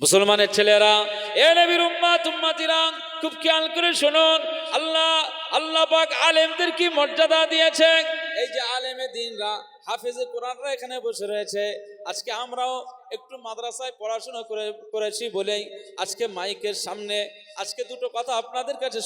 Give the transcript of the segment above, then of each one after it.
মুসলমানের ছেলেরা, এ নবীর উম্মত উম্মতিরা, খুব খেয়াল করে শুনুন। আল্লাহ পাক আলেমদের কি মর্যাদা দিয়েছেন। এই যে আলেমে দ্বীনরা, হাফেজে কোরআনরা এখানে বসে রয়েছে। আজকে আমরাও একটু মাদ্রাসায় পড়াশোনা করেছি বলেই আজকে মাইকের সামনে আজকে দুটো কথা আপনাদের কাছে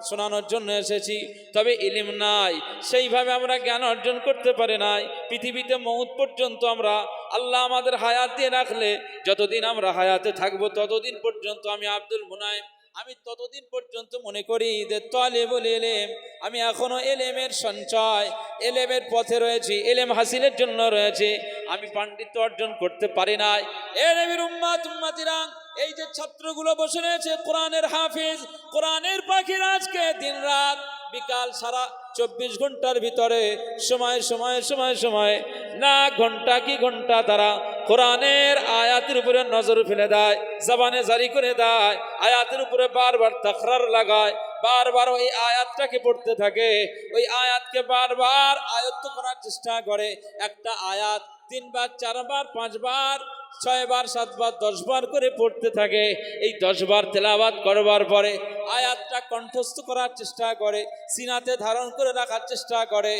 শোনানোর জন্য এসেছি। তবে ইলম নাই, সেইভাবে আমরা জ্ঞান অর্জন করতে পারি নাই। পৃথিবীতে মউত পর্যন্ত আমরা, আল্লাহ আমাদের হায়াত দিয়ে রাখলে, যতদিন আমরা হায়াতে থাকবো ততদিন পর্যন্ত আমি আব্দুল মুনাইম, আমি ততদিন পর্যন্ত মনে করি যে তালেবুল ইলম, আমি এখনো এলেমের সঞ্চয়, এলেমের পথে রয়েছি, এলেম হাসিলের জন্য রয়েছে। আমি পাণ্ডিত্য অর্জন করতে পারি নাই। এ নবীর উম্মত উম্মতিরা, এই যে ছাত্রগুলো বসে রয়েছে, কোরআনের হাফিজ, কোরআনের পাখিরা, আজকে দিন রাত বিকাল সারা 24 ঘন্টার ভিতরে সময় না ঘন্টা কি ঘন্টা তারা কোরআনের আয়াতের উপরে নজর ফেলে দেয়, জবানে জারি করে দেয়, আয়াতের উপরে বারবার তাকরার লাগায়, বারবার ওই আয়াতটাকে পড়তে থাকে, ওই আয়াতকে বারবার আয়ত্ত করার চেষ্টা করে। একটা আয়াত 3 বার 4 বার 5 বার 6 বার 7 বার 10 বার করে পড়তে থাকে। এই 10 বার তেলাওয়াত করবার পরে আয়াতটা কণ্ঠস্থ করার চেষ্টা করে, সিনাতে ধারণ করে রাখার চেষ্টা করে।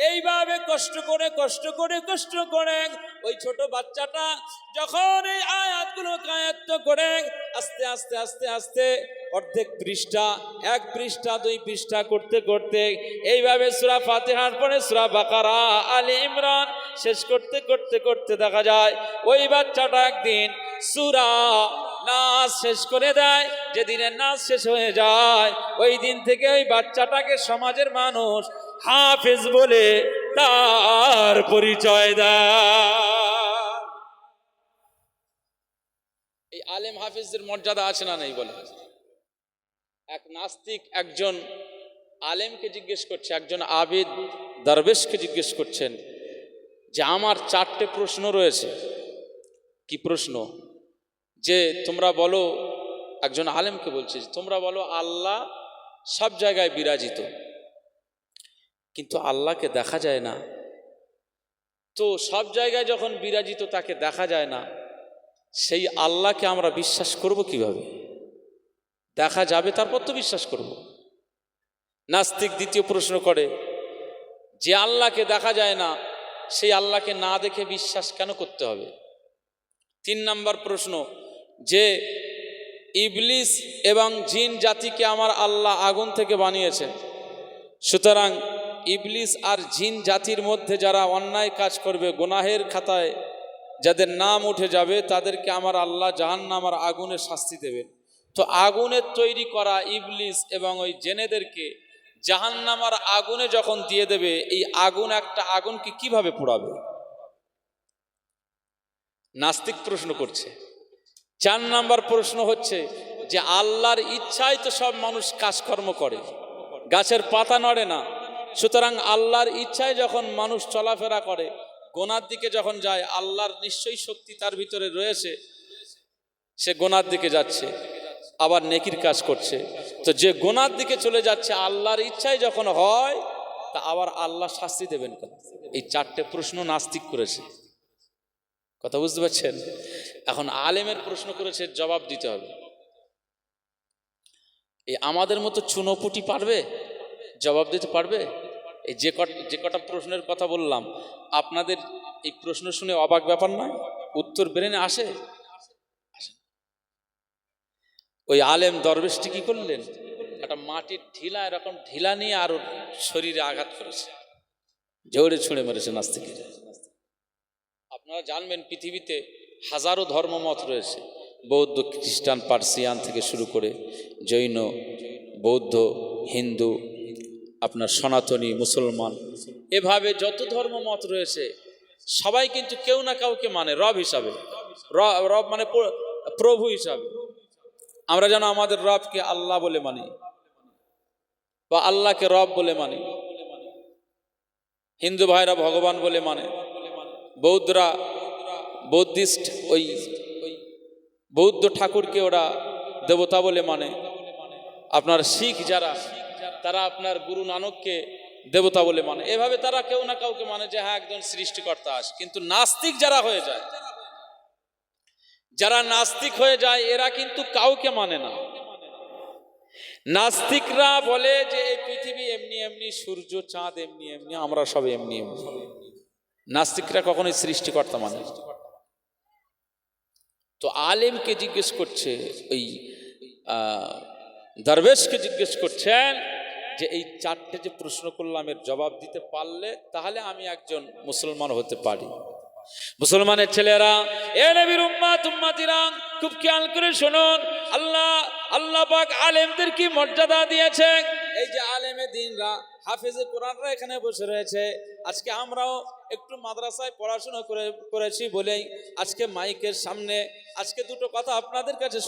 এইভাবে কষ্ট করে ওই ছোট বাচ্চাটা যখন এই আয়াতগুলো আয়ত্ত করে আস্তে অর্ধেক পৃষ্ঠা, 1 পৃষ্ঠা 2 পৃষ্ঠা করতে করতে এইভাবে সূরা ফাতিহার পরে সূরা বাকারা, আলে ইমরান শেষ করতে দেখা যায় ওই বাচ্চাটা একদিন সূরা নাস শেষ করে দেয়। যেদিনে নাস শেষ হয়ে যায়, ওই দিন থেকে ওই বাচ্চাটাকে সমাজের মানুষ হাফেজ বলে তার পরিচয় দেয়। এই আলেম হাফেজদের মর্যাদা আছে না নেই বলে? এক নাস্তিক একজন আলেমকে জিজ্ঞেস করছে, একজন আবিদ দরবেশকে জিজ্ঞেস করছেন যে আমার 4টে প্রশ্ন রয়েছে। কি প্রশ্ন? যে তোমরা বলো, একজন আলেমকে বলছে, তোমরা বলো আল্লাহ সব জায়গায় বিরাজিত, কিন্তু আল্লাহকে দেখা যায় না। তো সব জায়গায় যখন বিরাজিত, তাকে দেখা যায় না, সেই আল্লাহকে আমরা বিশ্বাস করব কিভাবে? দেখা যাবে তারপর তো বিশ্বাস করব। নাস্তিক দ্বিতীয় প্রশ্ন করে, যে আল্লাহকে দেখা যায় না, সেই আল্লাহকে না দেখে বিশ্বাস কেন করতে হবে? 3 নম্বর প্রশ্ন, যে ইবলিস এবং জিন জাতিকে আমার আল্লাহ আগুন থেকে বানিয়েছে, সুতরাং ইবলিস আর জিন জাতির মধ্যে যারা অন্যায় কাজ করবে, গুনাহের খাতায় যাদের নাম উঠে যাবে, তাদেরকে আমার আল্লাহ জাহান্নাম আর আগুনে শাস্তি দেবে। তো আগুনের তৈরি করা ইবলিস এবং ওই জেনেদেরকে জাহান্নাম আর আগুনে যখন দিয়ে দেবে, এই আগুন একটা আগুনকে কিভাবে পোড়াবে? নাস্তিক প্রশ্ন করছে। 4 নম্বর প্রশ্ন হচ্ছে যে আল্লাহর ইচ্ছায় তো সব মানুষ কাজকর্ম করে, গাছের পাতা নড়ে না, সুতরাং আল্লাহর ইচ্ছায় যখন মানুষ চলাফেরা করে, গোনার দিকে যখন যায়, আল্লাহর নিশ্চয়ই শক্তি তার ভিতরে রয়েছে, সে গোনার দিকে যাচ্ছে, আবার নেকির কাজ করছে। তো যে গোনার দিকে চলে যাচ্ছে, আল্লাহর ইচ্ছায় যখন হয়, তা আবার আল্লাহ শাস্তি দেবেন কেন? এই 4টে প্রশ্ন নাস্তিক করেছে। কথা বুঝতে পারছেন? এখন আলেমের প্রশ্ন করেছে, জবাব দিতে হবে। এই আমাদের মতো চুনোপুটি পারবে জবাব দিতে? পারবে? এই যে কটা প্রশ্নের কথা বললাম, আপনাদের এই প্রশ্ন শুনে অবাক ব্যাপার নয়? উত্তর ব্রেনে আসে? ওই আলেম দরবেশটি কি করলেন? একটা মাটির ঢিলা, এরকম ঢিলা নিয়ে আরো শরীরে আঘাত করেছে, জোরে ছুঁড়ে মেরেছে নাস্তিকেরা। আপনারা জানবেন পৃথিবীতে হাজারো ধর্মমত রয়েছে, বৌদ্ধ, খ্রিস্টান, পার্সিয়ান থেকে শুরু করে জৈন, বৌদ্ধ, হিন্দু, আপনার সনাতনী, মুসলমান, এভাবে যত ধর্মমত রয়েছে সবাই কিন্তু কেউ না কাউকে মানে রব হিসাবে। রব মানে প্রভু হিসাবে। আমরা যেন আমাদের রবকে আল্লাহ বলে মানি, বা আল্লাহকে রব বলে মানি। হিন্দু ভাইরা ভগবান বলে মানে, বৌদ্ধরা বৌদ্ধিস্ট, ওই বৌদ্ধ ঠাকুরকে ওরা দেবতা বলে মানে। আপনার শিখ যারা, তারা আপনার গুরু নানককে দেবতা বলে মানে। এভাবে তারা কেউ না কাউকে মানে যে হ্যাঁ একজন সৃষ্টিকর্তা আছে। কিন্তু নাস্তিক যারা হয়ে যায়, যারা নাস্তিক হয়ে যায় এরা কিন্তু কাউকে মানে না। নাস্তিকরা বলে যে এই পৃথিবী এমনি এমনি, সূর্য চাঁদ এমনি এমনি, আমরা সব এমনি এমনি। নাস্তিকরা কখনোই সৃষ্টিকর্তা মানে না। তো আলেমকে জিজ্ঞেস করছে, ওই দরবেশকে জিজ্ঞেস করছেন যে এই চারটে যে প্রশ্ন করলাম এর জবাব দিতে পারলে তাহলে আমি একজন মুসলমান হতে পারি। মুসলমানের ছেলেরা, এ নবীর উম্মত উম্মতিরা, খুব খেয়াল করে শুনুন, আল্লাহ পাক আলেমদের কি মর্যাদা দিয়েছেন। এই যে আলেমে দ্বীনরা, হাফেজে কোরআনরা এখানে বসে রয়েছে। আজকে আমরাও একটু মাদ্রাসায় পড়াশোনা করেছি বলেই আজকে মাইকের সামনে আজকে দুটো কথা আপনাদের কাছে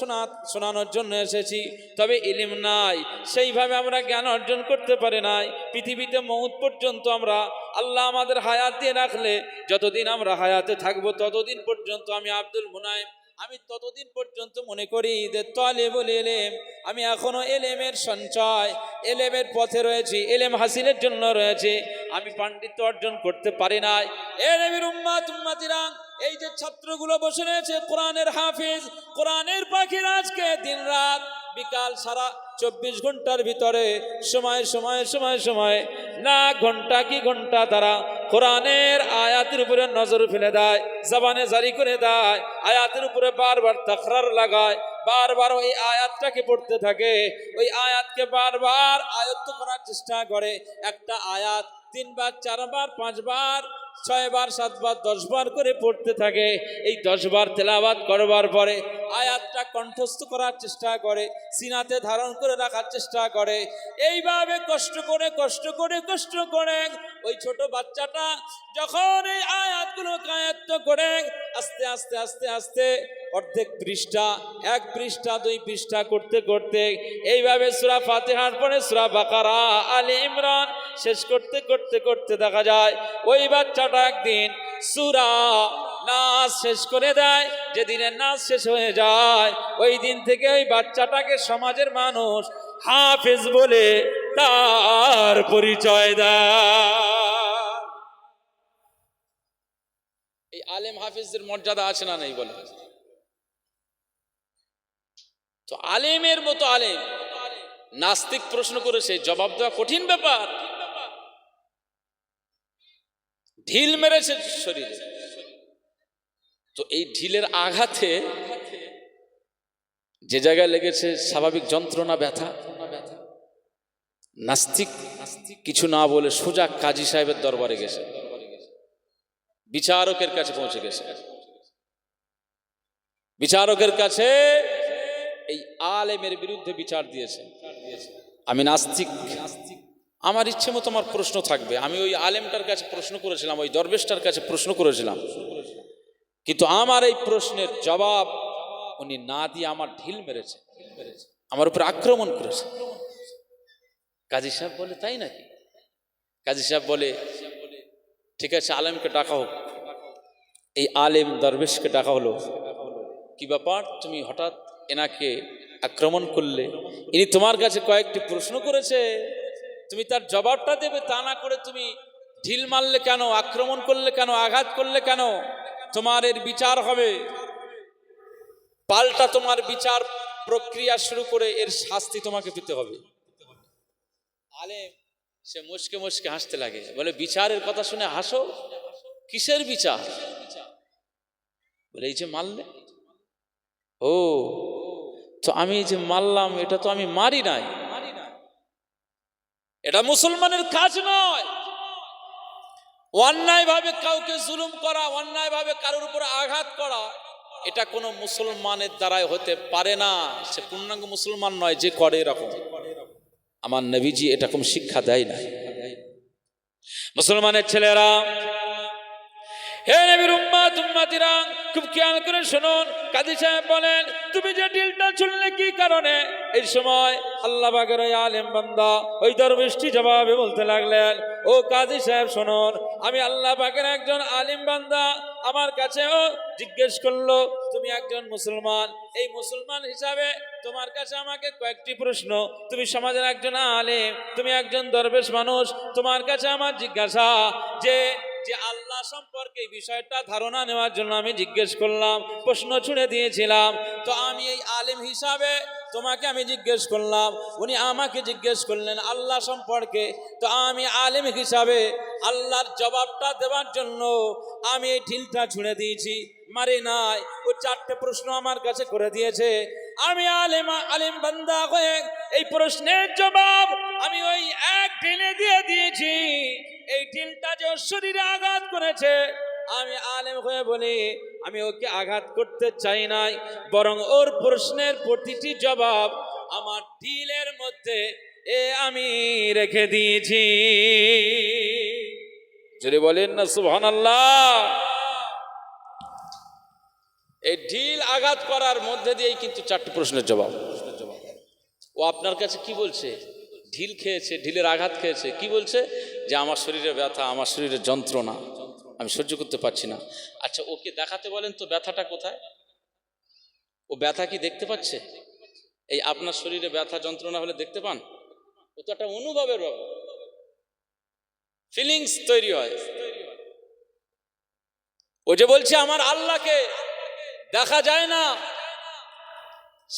শোনানোর জন্য এসেছি। তবে ইলম নাই, সেইভাবে আমরা জ্ঞান অর্জন করতে পারি নাই। পৃথিবীতে মউত পর্যন্ত আমরা, আল্লাহ আমাদের হায়াত দিয়ে রাখলে, যতদিন আমরা হায়াতে থাকবো ততদিন পর্যন্ত আমি আব্দুল মুনাইম, আমি ততদিন পর্যন্ত মনে করি যে তালিবুল ইলম, আমি এখনো এলেমের সঞ্চয়, এলেমের পথে রয়েছি, এলেম হাসিলের জন্য রয়েছে। আমি পাণ্ডিত্য অর্জন করতে পারি নাই। এ নবীর উম্মত উম্মতিরা, এই যে ছাত্রগুলো বসে রয়েছে, কোরআনের হাফিজ, কোরআনের পাখির, আজকে দিন রাত বিকাল সারা 24 ঘন্টার ভিতরে সময় না ঘন্টা কি ঘন্টা তারা কোরআনের আয়াতের উপরে নজর ফেলে দেয়, জবানে জারি করে দেয়, আয়াতের উপরে বারবার তাকরার লাগায়, বারবার ওই আয়াতটাকে পড়তে থাকে, ওই আয়াতকে বারবার আয়ত্ত করার চেষ্টা করে। একটা আয়াত 3 বার 4 বার 5 বার 6 বার 7 বার 10 বার করে পড়তে থাকে। এই 10 বার তেলাওয়াত করবার পরে আয়াতটা কণ্ঠস্থ করার চেষ্টা করে, সিনাতে ধারণ করে রাখার চেষ্টা করে। এইভাবে কষ্ট করে ওই ছোট বাচ্চাটা যখন এই আয়াতগুলো আয়ত্ত করে আস্তে অর্ধেক পৃষ্ঠা, 1 পৃষ্ঠা 2 পৃষ্ঠা করতে করতে এইভাবে সূরা ফাতিহার পরে সূরা বাকারা, আলে ইমরান শেষ করতে দেখা যায় ওই বাচ্চাটা একদিন সূরা নাস শেষ করে দেয়। যেদিনে নাস শেষ হয়ে যায় ওই দিন থেকে ওই বাচ্চাটাকে সমাজের মানুষ হাফেজ বলে তার পরিচয় দেয়। এই আলেম হাফেজদের মর্যাদা আছে না নেই বলে? তো আলেমের মতো আলেম নাস্তিক প্রশ্ন করেছে, জবাব দেওয়া কঠিন ব্যাপার। ঢিল মেরেছে শরীরে, তো এই ঢিলের আঘাতে যে জায়গায় লেগেছে স্বাভাবিক যন্ত্রণা, ব্যথা, নাস্তিক কিছু না বলে সোজা কাজী সাহেবের দরবারে গেছে, বিচারকের কাছে পৌঁছে গেছে। বিচারকের কাছে এই আলেমের বিরুদ্ধে বিচার দিয়েছে। আমি নাস্তিক, আমার ইচ্ছে মতো আমার প্রশ্ন থাকবে। আমি ওই আলেমটার কাছে প্রশ্ন করেছিলাম, ওই দরবেশটার কাছে প্রশ্ন করেছিলাম, কিন্তু আমার এই প্রশ্নের জবাব উনি না দিয়ে আমার ঢিল মেরেছে, আমার উপর আক্রমণ করেছে। কাজী সাহেব বলে, তাই নাকি? কাজী সাহেব বলে, ঠিক আছে, আলেমকে ডাকা হোক। এই আলেম দরবেশকে ডাকা হলো। কি ব্যাপার, তুমি হঠাৎ এনাকে আক্রমণ করলে? ইনি তোমার কাছে কয়েকটি প্রশ্ন করেছে, তুমি তার জবাবটা দেবে, তা না করে তুমি ঢিল মারলে কেন, আক্রমণ করলে কেন, আঘাত করলে কেন? তোমার এর বিচার হবে, পাল্টা তোমার বিচার প্রক্রিয়া শুরু করে এর শাস্তি তোমাকে পেতে হবে। আলেম সে মুচকে হাসতে লাগে, বলে, বিচারের কথা শুনে হাসো? কিসের বিচার? বলে, এই যে মারলে। ও, তো আমি যে মারলাম এটা তো আমি মারি নাই, এটা মুসলমানের কাজ নয়। অন্যায় ভাবে কাউকে জুলুম করা, অন্যায় ভাবে কারোর উপর আঘাত করা, এটা কোনো মুসলমানের দ্বারাই হতে পারে না। সে পূর্ণাঙ্গ মুসলমান নয় যে করে এরকম। আমার নবীজি এরকম শিক্ষা দেয় না। মুসলমানের ছেলেরা, হে নবীর উম্মত উম্মতিরা, খুব খেয়াল করে শুনুন। কাজী সাহেব বলেন, তুমি যে ঢিলটা ছুড়লে কি কারণে? এই সময় আল্লাহ পাকের ওই আলেম বান্দা, ওই দরবেশটি জবাবে বলতে লাগলেন, ও কাজী সাহেব শুনুন, আমি আল্লাহ পাকের একজন আলেম বান্দা, আমার কাছেও জিজ্ঞেস করলো, তুমি একজন মুসলমান, এই মুসলমান হিসাবে তোমার কাছে আমাকে কয়েকটি প্রশ্ন, তুমি সমাজের একজন আলেম, তুমি একজন দরবেশ মানুষ, তোমার কাছে আমার জিজ্ঞাসা যে যে আল্লাহ সম্পর্কে এই বিষয়টা ধারণা নেওয়ার জন্য আমি জিজ্ঞেস করলাম, প্রশ্ন ছুড়ে দিয়েছিলাম। তো আমি এই আলেম হিসাবে তোমাকে আমি জিজ্ঞেস করলাম, উনি আমাকে জিজ্ঞেস করলেন আল্লাহ সম্পর্কে। তো আমি আলেম হিসাবে আল্লাহর জবাবটা দেওয়ার জন্য আমি এই ঢিলটা ছুঁড়ে দিয়েছি, মারি নাই। ও 4টে প্রশ্ন আমার কাছে করে দিয়েছে। আমি আলেম বান্দা হয়ে এই প্রশ্নের জবাব আমি ওই এক ঢিলে দিয়ে দিয়েছি। এই ঢিলটা যে ওর শরীরে আঘাত করেছে, আমি আলেম হয়ে বলি আমি ওকে আঘাত করতে চাই নাই, বরং ওর প্রশ্নের প্রতিটি জবাব আমার ঢিলের মধ্যে আমি রেখে দিয়েছি। যদি বলেন না সুবহানাল্লাহ। এই ঢিল আঘাত করার মধ্যে দিয়েই কিন্তু 4টি প্রশ্নের জবাব। ও আপনার কাছে কি বলছে? ঢিল খেয়েছে, ঢিলের আঘাত খেয়েছে, কি বলছে? যে আমার শরীরে ব্যথা, আমার শরীরে যন্ত্রণা, আমি সহ্য করতে পারছি না। আচ্ছা, ওকে দেখাতে বলেন তো ব্যথাটা কোথায়? ও ব্যথা কি দেখতে পাচ্ছে? এই আপনার শরীরে ব্যথা যন্ত্রণা হলে দেখতে পান? ও তো একটা অনুভবের ব্যাপার, ফিলিংস তৈরি হয়। ও যে বলছে আমার আল্লাহকে দেখা যায় না,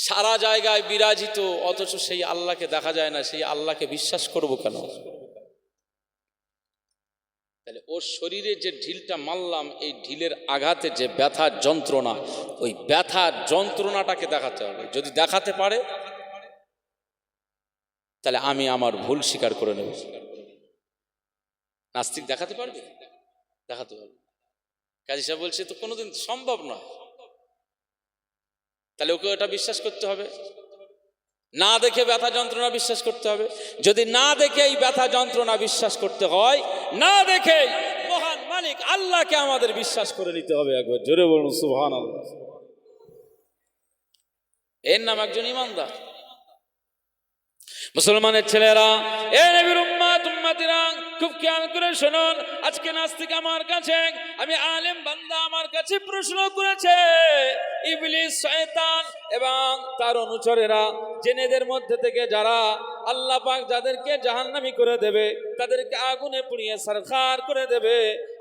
সারা জায়গায় বিরাজিত, অথচ সেই আল্লাহকে দেখা যায় না, সেই আল্লাহকে বিশ্বাস করব কেন? তাহলে ওর শরীরে যে ঢিলটা মারলাম, এই ঢিলের আঘাতে যে ব্যথা যন্ত্রণা, ওই ব্যথা যন্ত্রণাটাকে দেখাতে হবে। যদি দেখাতে পারে তাহলে আমি আমার ভুল স্বীকার করে নেব। নাস্তিক দেখাতে পারবে? দেখাতে পারবে। কাজী সাহেব বলছে তো কোনোদিন সম্ভব নয়। তাহলে ওকে ওটা বিশ্বাস করতে হবে, না দেখে ব্যথা যন্ত্রণা বিশ্বাস করতে হবে। যদি না দেখে এই ব্যথা যন্ত্রণা বিশ্বাস করতে হয়, না দেখে মহান মালিক আল্লাহকে আমাদের বিশ্বাস করে নিতে হবে। একবার জোরে বলুন সুবহানাল্লাহ। এর নাম একজন ইমানদার। মুসলমানের ছেলেরা, এ নবীর উম্মত উম্মতিরা, খুব খেয়াল করে শুনুন। আজকে নাস্তিক আমার কাছে, আমি আলেম বান্দা আমার কাছে প্রশ্ন করেছে, ইবলিস শয়তান এবং তার অনুচরেরা, জেনেদের মধ্যে থেকে যারা আল্লাহ পাক যাদেরকে জাহান্নামী করে দেবে, তাদেরকে আগুনে পুড়িয়ে সারখার করে দেবে,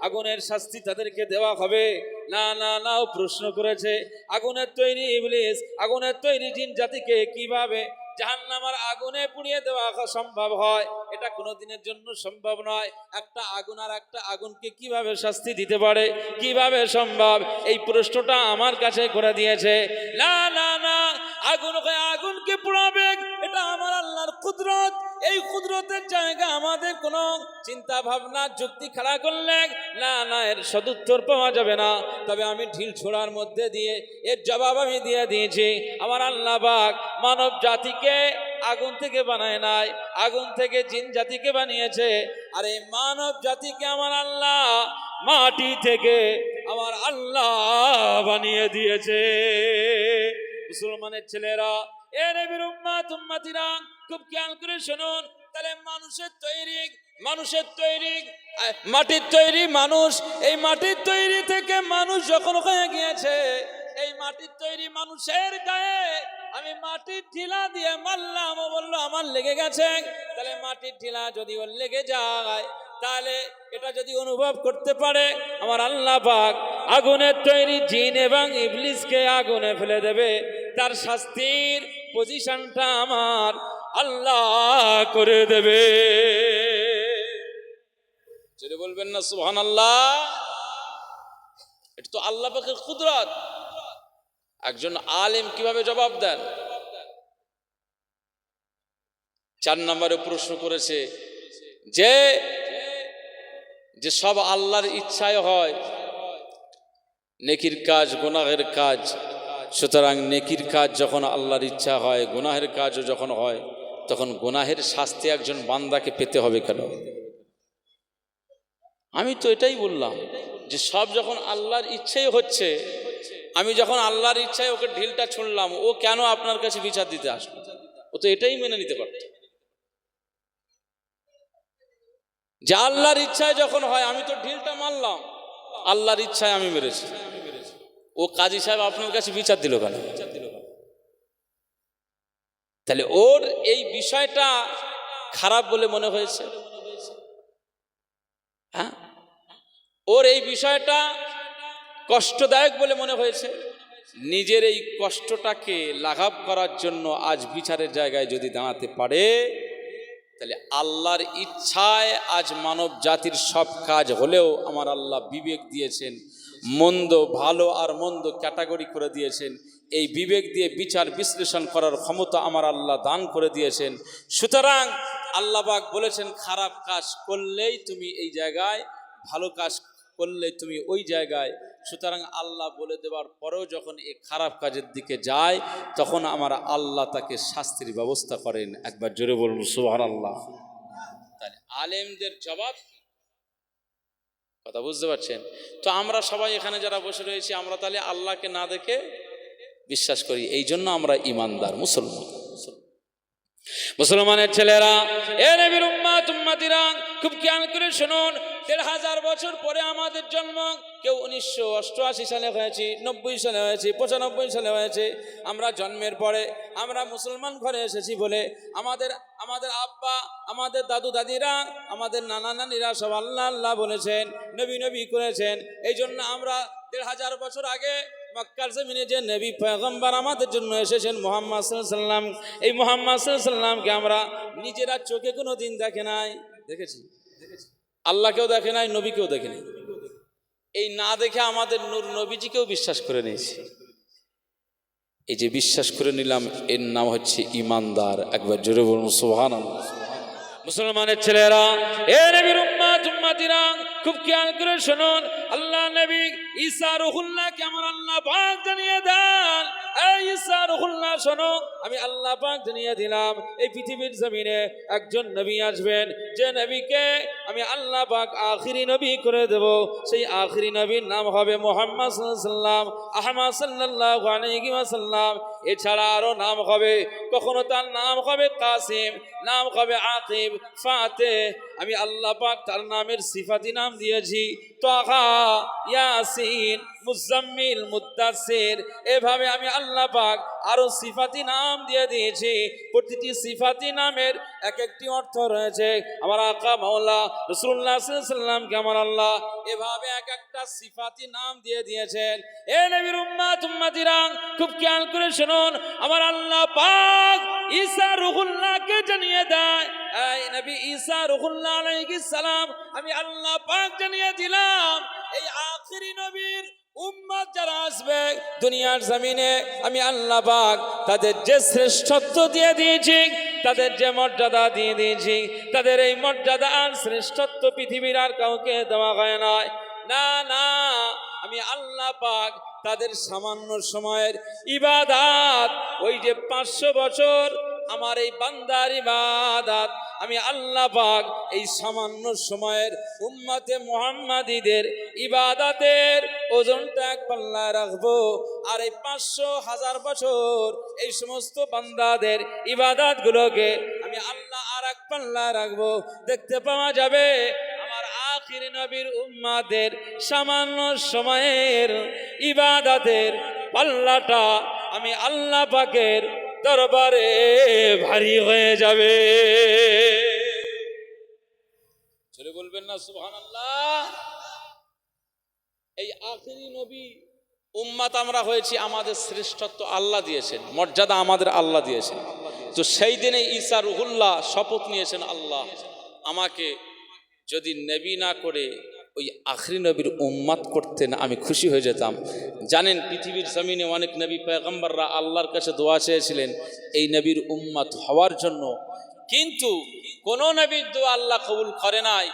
আগুনের শাস্তি তাদেরকে দেওয়া হবে। না না না, ও প্রশ্ন করেছে আগুনের তৈরি ইবলিস, আগুনের তৈরি জিন জাতিকে কিভাবে জাহান্নামের আগুনে পুড়িয়ে দেওয়া সম্ভব হয়? এটা কোনোদিনের জন্য সম্ভব নয়। একটা আগুন আর একটা আগুনকে কিভাবে শাস্তি দিতে পারে, কিভাবে সম্ভব? এই প্রশ্নটা আমার কাছে করে দিয়েছে। না না না, আগুনকে পোড়াবে, এটা আমার আল্লাহর কুদরত। এই কুদরতের জায়গা আমাদের কোনো চিন্তা ভাবনা যুক্তি খাড়া করলে না না, এর সদুত্তর পাওয়া যাবে না। তবে আমি ঢিল ছোড়ার মধ্যে দিয়ে এর জবাব আমি দিয়ে দিয়েছি। আমার আল্লাহ পাক মানব জাতিকে আগুন থেকে বানায় নাই, আগুন থেকে জিন জাতিকে বানিয়েছে। আর এই মানব জাতিকে আমার আল্লাহ মাটি থেকে আমার আল্লাহ বানিয়ে দিয়েছে। মুসলমানের ছেলেরা, এ নবীর উম্মত উম্মতিরা, খুব খেয়াল করে শুনুন। তাহলে মানুষের তৈরি মাটির তৈরি মানুষ, এই মাটির তৈরি থেকে মানুষ যখন হয়ে গিয়েছে, এই মাটির তৈরি মানুষের গায়ে আমি মাটির ঢিলা দিয়ে মারলাম, ও বললো আমার লেগে গেছে। তাহলে মাটির ঢিলা যদি ওর লেগে যায়, তাহলে এটা যদি অনুভব করতে পারে, আমার আল্লাহ পাক আগুনের তৈরি জিন এবং ইবলিসকে আগুনে ফেলে দেবে। তার শাস্তির পজিশনটা আমার আল্লাহ করে দেবে। যদি বলবেন না সুবহানাল্লাহ। এটা তো আল্লাহ পাকের কুদরত। একজন আলেম কিভাবে জবাব দেন? 4 নম্বরে প্রশ্ন করেছে যে সব আল্লাহর ইচ্ছায় হয়, নেকির কাজ গুনাহের কাজ। সুতরাং নেকির কাজ যখন আল্লাহর ইচ্ছা হয়, গুনাহের কাজও যখন হয়, তখন গুনাহের শাস্তি একজন বান্দাকে পেতে হবে কেন? আমি তো এটাই বললাম যে সব যখন আল্লাহর ইচ্ছাই হচ্ছে, আমি যখন আল্লাহর ইচ্ছায় ওকে ঢিলটা ছুঁড়লাম, ও কেন আপনার কাছে বিচার দিতে আসলো? ও তো এটাই মেনে নিতে পারত যে আল্লাহর ইচ্ছায় যখন হয়, আমি তো ঢিলটা মারলাম, আল্লাহর ইচ্ছায় আমি মেরেছি। ও কাজী সাহেব আপনার কাছে বিচার দিল কেন? তাহলে ওর এই বিষয়টা খারাপ বলে মনে হয়েছে। হ্যাঁ, ওর এই বিষয়টা কষ্টদায়ক বলে মনে হয়েছে, নিজের এই কষ্টটাকে লাঘব করার জন্য আজ বিচারের জায়গায় যদি দাঁড়াতে পারে, তাহলে আল্লাহর ইচ্ছায় আজ মানব জাতির সব কাজ হলেও আমার আল্লাহ বিবেক দিয়েছেন, মন্দ ভালো আর মন্দ ক্যাটাগরি করে দিয়েছেন। এই বিবেক দিয়ে বিচার বিশ্লেষণ করার ক্ষমতা আমার আল্লাহ দান করে দিয়েছেন। সুতরাং আল্লাহ পাক বলেছেন খারাপ কাজ করলেই তুমি এই জায়গায়, ভালো কাজ করলে তুমি ওই জায়গায়। সুতরাং আল্লাহ বলে দেওয়ার পরেও যখন এই খারাপ কাজের দিকে যায়, তখন আমার আল্লাহ তাকে শাস্তির ব্যবস্থা করেন। একবার জোরে বলুন সুবহানাল্লাহ। তাহলে আলেমদের জবাব, কথা বুঝতে পারছেন তো? আমরা সবাই এখানে যারা বসে রয়েছি, আমরা তাহলে আল্লাহকে না দেখে বিশ্বাস করি, এই জন্য আমরা ইমানদার মুসলমান। মুসলমানের ছেলেরা, এ নবীর উম্মত উম্মতিরা, খুব খেয়াল করে শুনুন। ১,৫০০ বছর পরে আমাদের জন্ম। কেউ ১৯৮৮ সালে হয়েছে, ৯০ সালে হয়েছে, ৯৫ সালে হয়েছে। আমরা জন্মের পরে আমরা মুসলমান ঘরে এসেছি বলে আমাদের আব্বা, আমাদের দাদু দাদিরা, আমাদের নানা নানিরা সব আল্লাহ আল্লাহ বলেছেন, নবী নবী করেছেন। এই জন্য আমরা ১,৫০০ বছর আগে মক্কার জমিনে যে নবী পয়গম্বর আমাদের জন্য এসেছেন মুহাম্মদ সাল্লাল্লাহু আলাইহি ওয়াসাল্লাম, এই মুহাম্মদ সাল্লাল্লাহু আলাইহি ওয়াসাল্লামকে আমরা নিজেরা চোখে কোনো দিন দেখে নাই, দেখেছি? আল্লাহকেও দেখে নাই, নবীকেও দেখে নাই। এই না দেখে আমাদের নূর নবীজিকেও বিশ্বাস করে নিয়েছি। এই যে বিশ্বাস করে নিলাম, এর নাম হচ্ছে ইমানদার। একবার জোরে বলুন সুবহানাল্লাহ। মুসলমানের ছেলেরা, এ নবীর উম্মত উম্মতিরা, খুব খেয়াল করে শুনুন। আল্লাহ নবী ঈসা রুহুল্লাহকে আমার আল্লাহ পাক জানিয়ে দেন, এই ঈসা রুহুল্লাহ শোনো, আমি আল্লাহ পাক জানিয়ে দিলাম এই পৃথিবীর জমিনে একজন নবী আসবেন, যে নবীকে আমি আল্লাহ পাক আখিরি নবী করে দেব। সেই আখিরি নবীর নাম হবে মুহাম্মদ সাল্লাল্লাহু আলাইহি ওয়াসাল্লাম, আহমদ সাল্লাল্লাহু আলাইহি ওয়াসাল্লাম। এছাড়া আরো নাম হবে, কখনো তার নাম হবে কাসিম, নাম হবে আকিব, ফাতেহ। আমি আল্লাহ পাক তার নামের সিফাতি নাম দিয়েছি তাহা, ইয়াসিন, মুজাম্মিল, মুদ্দাসির। এভাবে আমি আল্লাহ পাক আরো সিফাতি নাম দিয়ে দিয়েছি। প্রতিটি সিফাতি নামের এক একটি অর্থ রয়েছে। আমার আকা মাওলা রাসূলুল্লাহ সাল্লাল্লাহু আলাইহি ওয়াসাল্লামকে আমার আল্লাহ এভাবে এক একটা সিফাতি নাম দিয়ে দিয়েছেন। এ নবীর উম্মত উম্মতিরা, খুব খেয়াল করে শুনুন। আমার আল্লাহ পাক ঈসা রুহুল্লাহকে জানিয়ে দেয়, এই নবী ঈসা রুহুল্লাহ আলাইহিস সালাম, আমি আল্লাহ পাক জানিয়ে দিলাম এই আখিরি নবীর উম্মত যারা আসবে দুনিয়ার জমিনে, আমি আল্লাহ পাক তাদের যে শ্রেষ্ঠত্ব দিয়ে দিয়েছি, তাদের যে মর্যাদা দিয়ে দিয়েছি, তাদের এই মর্যাদা আর শ্রেষ্ঠত্ব পৃথিবীর আর কাউকে দেওয়া হয় না। না না, আমি আল্লাহ পাক তাদের সামান্য সময়ের ইবাদত, ওই যে 500 বছর আমার এই বান্দার ইবাদত, আমি আল্লাহ পাক এই সামান্য সময়ের উম্মতে মুহাম্মাদীদের ইবাদতের ওজনটা এক পাল্লায় রাখবো। আর এই 500,000 বছর এই সমস্ত বান্দাদের ইবাদতগুলোকে আমি আল্লাহ আর এক পাল্লায় রাখবো। দেখতে পাওয়া যাবে আমার আখিরি নবীর উম্মাদের সামান্য সময়ের ইবাদতের পাল্লাটা আমি আল্লাহ পাকের দরবারে ভারী হয়ে যাবে। চলে বলবেন না সুবহানাল্লাহ। এই আখিরি নবী উম্মাত আমরা হয়েছি, আমাদের শ্রেষ্ঠত্ব আল্লাহ দিয়েছেন, মর্যাদা আমাদের আল্লাহ দিয়েছেন। তো সেই দিনে ঈসা রুহুল্লাহ শপথ নিয়েছেন, আল্লাহ আমাকে যদি নবী না করে ওই আখিরি নবীর উম্মাত করতেন আমি খুশি হয়ে যেতাম। জানেন পৃথিবীর জমিনে অনেক নবী পয়গম্বররা আল্লাহর কাছে দোয়া চেয়েছিলেন এই নবীর উম্মাত হওয়ার জন্য, কিন্তু কোন নবীর দোয়া আল্লাহ কবুল করে নাই।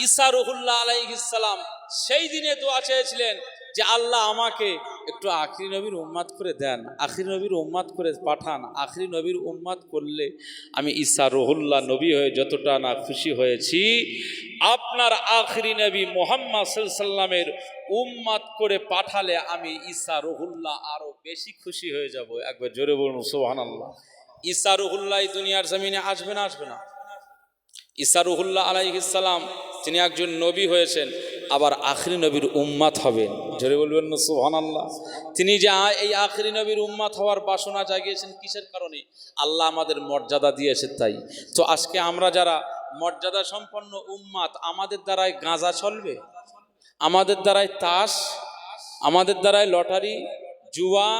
ঈসা রুহুল্লাহ আলাইহিস সালাম সেই দিনে দোয়া চেয়েছিলেন যে আল্লাহ আমাকে একটু আখিরি নবীর উম্মাত করে দেন, আখিরি নবীর উম্মাত করে পাঠান। আখিরি নবীর উম্মাত করলে আমি ঈসা রুহুল্লাহ নবী হয়ে যতটা না খুশি হয়েছি, আপনার আখিরি নবী মুহাম্মদ সাল্লাল্লাহু আলাইহি ওয়াসাল্লামের উম্মাত করে পাঠালে আমি ঈসা রুহুল্লাহ আরো বেশি খুশি হয়ে যাব। একবার জোরে বলুন সুবহানাল্লাহ। ঈসা রুহুল্লাহ এই দুনিয়ার জমিনে আসবে না, আসবে না? ঈসা রুহুল্লাহ আলাইহিস সালাম তিনি একজন নবী হয়েছেন, আবার আখিরি নবীর উম্মাত হবেন। জোরে বলবেন না সুবহানাল্লাহ। তিনি যে এই আখিরি নবীর উম্মাত হওয়ার বাসনা জাগিয়েছেন কিসের কারণে? আল্লাহ আমাদের মর্যাদা দিয়েছে তাই। তো আজকে আমরা যারা মর্যাদা সম্পন্ন উম্মাত, আমাদের দ্বারাই গাঁজা চলবে, আমাদের দ্বারাই তাস, আমাদের দ্বারাই লটারি, জুয়া,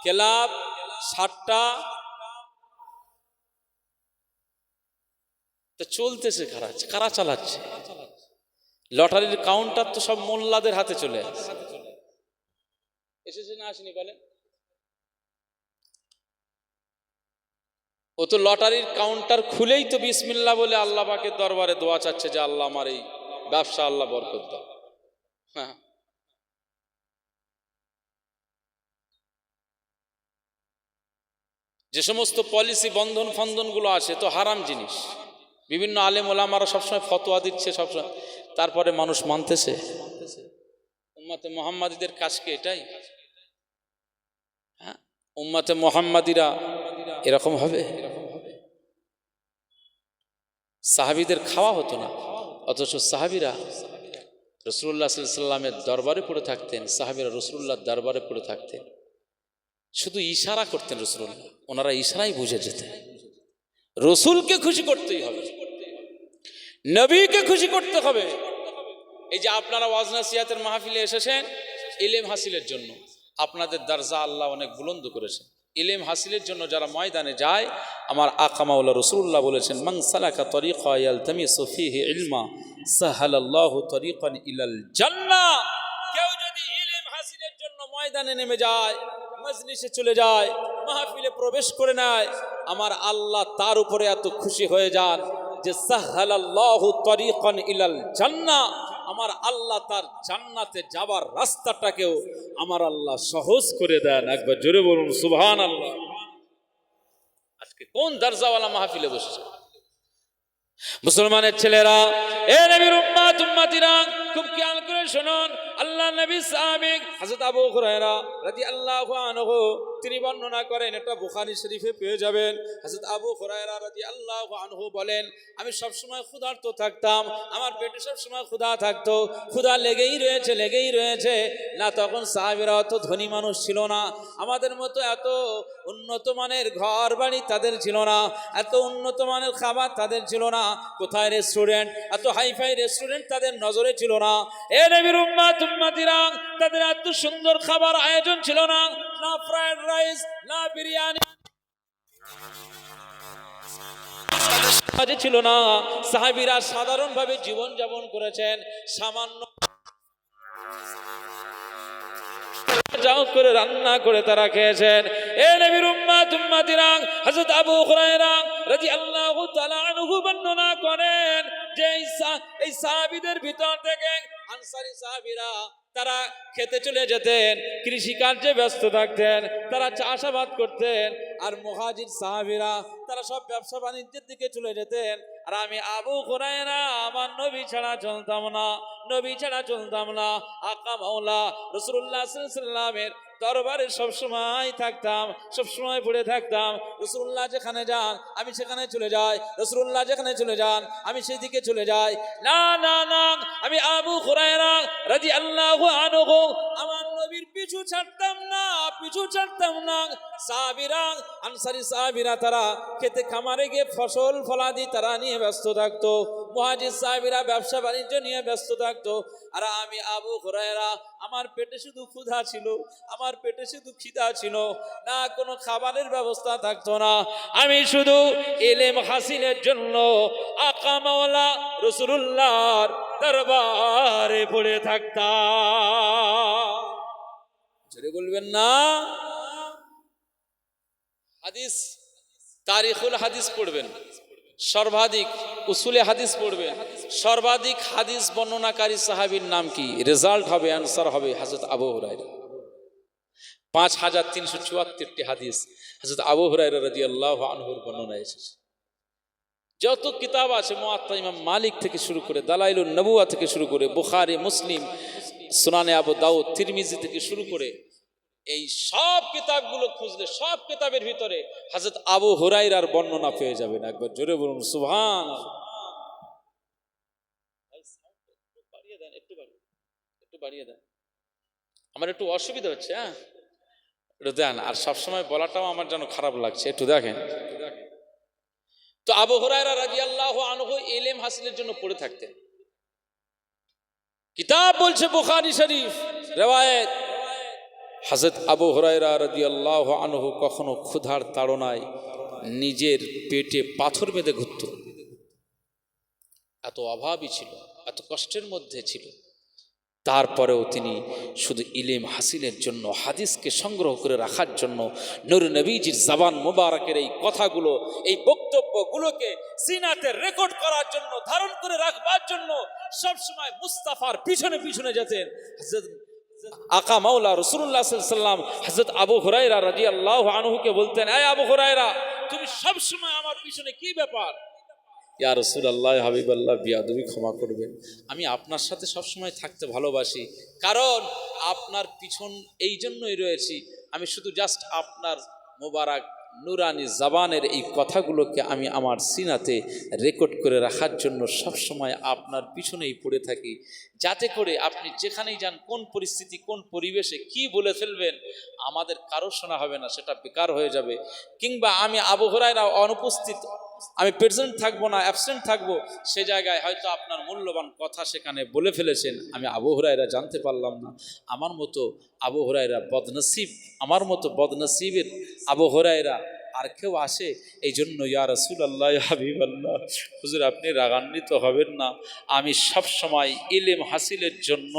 ক্লাব, সাট্টা, তো চলতেছে কারা? কারা চালাচ্ছে? লটারির কাউন্টার তো সব মোল্লাদের হাতে চলে আসছে। এসেছে না আসেনি বলেন? ও তো লটারির কাউন্টার খুলেই তো বিসমিল্লাহ বলে আল্লাহ পাকের দরবারে দোয়া চাচ্ছে যে আল্লাহ আমার এই ব্যবসা আল্লাহ বরকত দাও। হ্যাঁ, যে সমস্ত পলিসি বন্ধন ফন্ধনগুলো আছে তো হারাম জিনিস। বিভিন্ন আলেম ওলামারা সবসময় ফতোয়া দিচ্ছে সবসময়, তারপরে মানুষ মানতেছে। উম্মতে মোহাম্মদীদের কাজকে এটাই। হ্যাঁ, উম্মতে মোহাম্মদীরা এরকম হবে? সাহাবীদের খাওয়া হতো না, অথচ সাহাবীরা রাসূলুল্লাহ সাল্লাল্লাহু আলাইহি ওয়াসাল্লামের দরবারে পড়ে থাকতেন। সাহাবীরা রাসূলুল্লাহর দরবারে পড়ে থাকতেন, শুধু ইশারা করতেন রাসূলুল্লাহ, ওনারা ইশারাই বুঝে যেতেন। রসুলকে খুশি করতেই হবে, নবীকে খুশি করতে হবে। এই যে আপনারা ওয়াজ নাসিহাতের মাহফিলে এসেছেন ইলম হাসিলের জন্য, আপনাদের দরজা আল্লাহ অনেক বুলন্দ করেছেন। ইলম হাসিলের জন্য যারা ময়দানে যায়, আমার আকা মাওলা রাসূলুল্লাহ বলেছেন, মান সালাকা তরিকা ইয়ালতামিসু ফীহি ইলমা সাহালাল্লাহু তরিকান ইলাল জান্নাহ। কেউ যদি ইলম হাসিলের জন্য ময়দানে নেমে যায়, মজলিসে চলে যায়, মাহফিলে প্রবেশ করে নেয়, আমার আল্লাহ তার উপরে এত খুশি হয়ে যান যে সাহালাল্লাহু তরিকান ইলাল জান্নাহ, আমার আল্লাহ তার জান্নাতে যাবার রাস্তাটাকেও আমার আল্লাহ সহজ করে দেন। একবার জোরে বলুন সুবহানাল্লাহ। আজকে কোন দরজাওয়ালা মাহফিলে বসেছে? মুসলমানের ছেলেরা, এ নবীর উম্মত উম্মতিরা, খুব খেয়াল করে শুনুন। আল্লাহ নবী সাহাবী হযরত আবু হুরায়রা রাদিয়াল্লাহু আনহু তিনি বর্ণনা করেন, এটা বুখারী শরীফে পেয়ে যাবেন। হযরত আবু হুরায়রা রাদিয়াল্লাহু আনহু বলেন, আমি সব সময় ক্ষুধার্ত থাকতাম, আমার পেটে সব সময় ক্ষুধা থাকতো, ক্ষুধা লেগেই রয়েছে না। তখন সাহাবীরা অত ধনী মানুষ ছিল না, আমাদের মতো এত উন্নত মানের ঘর বাড়ি তাদের ছিল না, এত উন্নত মানের খাবার তাদের ছিল না। কোথায় রেস্টুরেন্ট, এত হাইফাই রেস্টুরেন্ট তাদের নজরে ছিল না। এ নবীর উম্মত উম্মতিরা, তাদের এত সুন্দর খাবার আয়োজন ছিল না, না ফ্রাইড রাইস, না বিরিয়ানি ছিল না। সাহাবীরা সাধারণভাবে জীবন যাপন করেছেন, সামান্য যাও করে রান্না করে তারা খেয়েছেন। এ নবীর উম্মত উম্মতিরা, হযরত আবু হুরায়রা রাদিয়াল্লাহু তাআলা আনহু বর্ণনা করেন যে এই সাহাবীদের ভিতর থেকে আনসারী সাহাবীরা তারা খেতে চলে যেতেন, কৃষি কার্যে ব্যস্ত থাকতেন, তারা চাষাবাদ করতেন। আর মুহাজির সাহাবীরা তারা সব ব্যবসা বাণিজ্যের দিকে চলে যেতেন। আর আমি আবু হুরায়রা আমার নবী ছাড়া চলতাম না। আকা মাওলা রাসূলুল্লাহ সাল্লাল্লাহু আলাইহি ওয়াসাল্লামের দরবারে সবসময় থাকতাম, সবসময় পড়ে থাকতাম। রাসূলুল্লাহ যেখানে যান আমি সেখানে চলে যাই, রাসূলুল্লাহ যেখানে চলে যান আমি সেই দিকে চলে যাই। না, আমি আবু হুরায়রা রাদিয়াল্লাহু আনহু আমার নবীর পিছু ছাড়তাম না। সাহাবীরা, আনসারী সাহাবীরা তারা খেতে খামারে গিয়ে ফসল ফলাদি তারা নিয়ে ব্যস্ত থাকতো, মুহাজির সাহাবীরা ব্যবসা বাণিজ্য নিয়ে ব্যস্ত থাকতো। আর আমি আবু হুরায়রা আমার পেটে শুধু ক্ষুধা ছিল, আমার পেটে শুধু খিদা ছিল, না কোনো খাবারের ব্যবস্থা থাকতো না। আমি শুধু ইলম হাসিলের জন্য আকা মাওলা রাসূলুল্লাহর দরবারে পড়ে থাকতাম। জোরে বলবেন না? হাদিস, তারিখুল হাদিস পড়বেন, সর্বাধিক উসুলে হাদিস পড়বেন, সর্বাধিক হাদিস বর্ণনাকারী সাহাবীর নাম কি? রেজাল্ট হবে, আনসার হবে হযরত আবু হুরায়রা। 5374টি হাদিস হযরত আবু হুরায়রা রাদিয়াল্লাহু আনহুর বর্ণনায় এসেছে। যত কিতাব আছে মুয়াত্তা ইমাম মালিক থেকে শুরু করে দালাইলুন নবুওয়া থেকে শুরু করে বুখারী, মুসলিম, সুনানে আবু দাউদ, তিরমিজি থেকে শুরু করে এই সব কিতাবগুলো খুঁজলে সব কিতাবের ভিতরে হযরত আবু হুরায়রার বর্ণনা পেয়ে যাবেন। একবার জোরে বলুন সুবহানাল্লাহ। একটু বাড়িয়ে দেন, আমার একটু অসুবিধা হচ্ছে। হ্যাঁ, একটু দেন। আর সবসময় বলাটাও আমার যেন খারাপ লাগছে, একটু দেখেন। তো আবু হুরায়রা রাদিয়াল্লাহু আনহু ইলম হাসিলের জন্য পড়ে থাকতেন। কিতাব বলছে বুখারী শরীফ রিওয়ায়াত, হযরত আবু হুরায়রা রাদিয়াল্লাহু আনহু কখনো ক্ষুধার তাড়নায় নিজের পেটে পাথর বেঁধে ঘুরত। এত অভাবই ছিল, এত কষ্টের মধ্যে ছিল, তারপরেও তিনি শুধু ইলম হাসিলের জন্য, হাদিসকে সংগ্রহ করে রাখার জন্য, নূর নবীজির জবান মুবারকের এই কথাগুলো, এই বক্তব্যগুলোকে সিনাতে রেকর্ড করার জন্য, ধারণ করে রাখবার জন্য সবসময় মুস্তাফার পিছনে পিছনে যেতেন। হযরত আকা মাওলা রাসূলুল্লাহ সাল্লাল্লাহু আলাইহি ওয়াসাল্লাম হযরত আবু হুরায়রা রাদিয়াল্লাহু আনহুকে বলতেন, এই আবু হুরায়রা, তুমি সবসময় আমার পিছনে, কি ব্যাপার? ইয়া রাসূলুল্লাহ, হাবিবাল্লাহ, বিয়াদবি ক্ষমা করবেন, আমি আপনার সাথে সবসময় থাকতে ভালোবাসি, কারণ আপনার পিছন এই জন্যই রয়েছি, আমি শুধু জাস্ট আপনার মোবারক নুরানি জবানের এই কথাগুলোকে আমি আমার সিনাতে রেকর্ড করে রাখার জন্য সবসময় আপনার পিছনেই পড়ে থাকি, যাতে করে আপনি যেখানেই যান, কোন পরিস্থিতি, কোন পরিবেশে কি বলে ফেলবেন, আমাদের কারো শোনা হবে না, সেটা বেকার হয়ে যাবে। কিংবা আমি আবু হুরায়রা অনুপস্থিত, আমি প্রেজেন্ট থাকবো না, অ্যাবসেন্ট থাকবো, সে জায়গায় হয়তো আপনার মূল্যবান কথা সেখানে বলে ফেলেছেন, আমি আবু হুরায়রা জানতে পারলাম না। আমার মতো আবু হুরায়রা বদনসিব, আমার মতো বদনসিবের আবু হুরায়রা আর কেউ আসে? এই জন্য ইয়া রাসূলুল্লাহ, ইয়া হাবিবাল্লাহ, হুজুর আপনি রাগান্বিত হবেন না, আমি সব সময় ইলম হাসিলের জন্য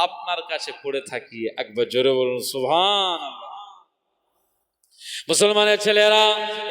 আপনার কাছে পড়ে থাকি। একবার জোরে বলুন সুবহানাল্লাহ। মুসলমানের ছেলেরা,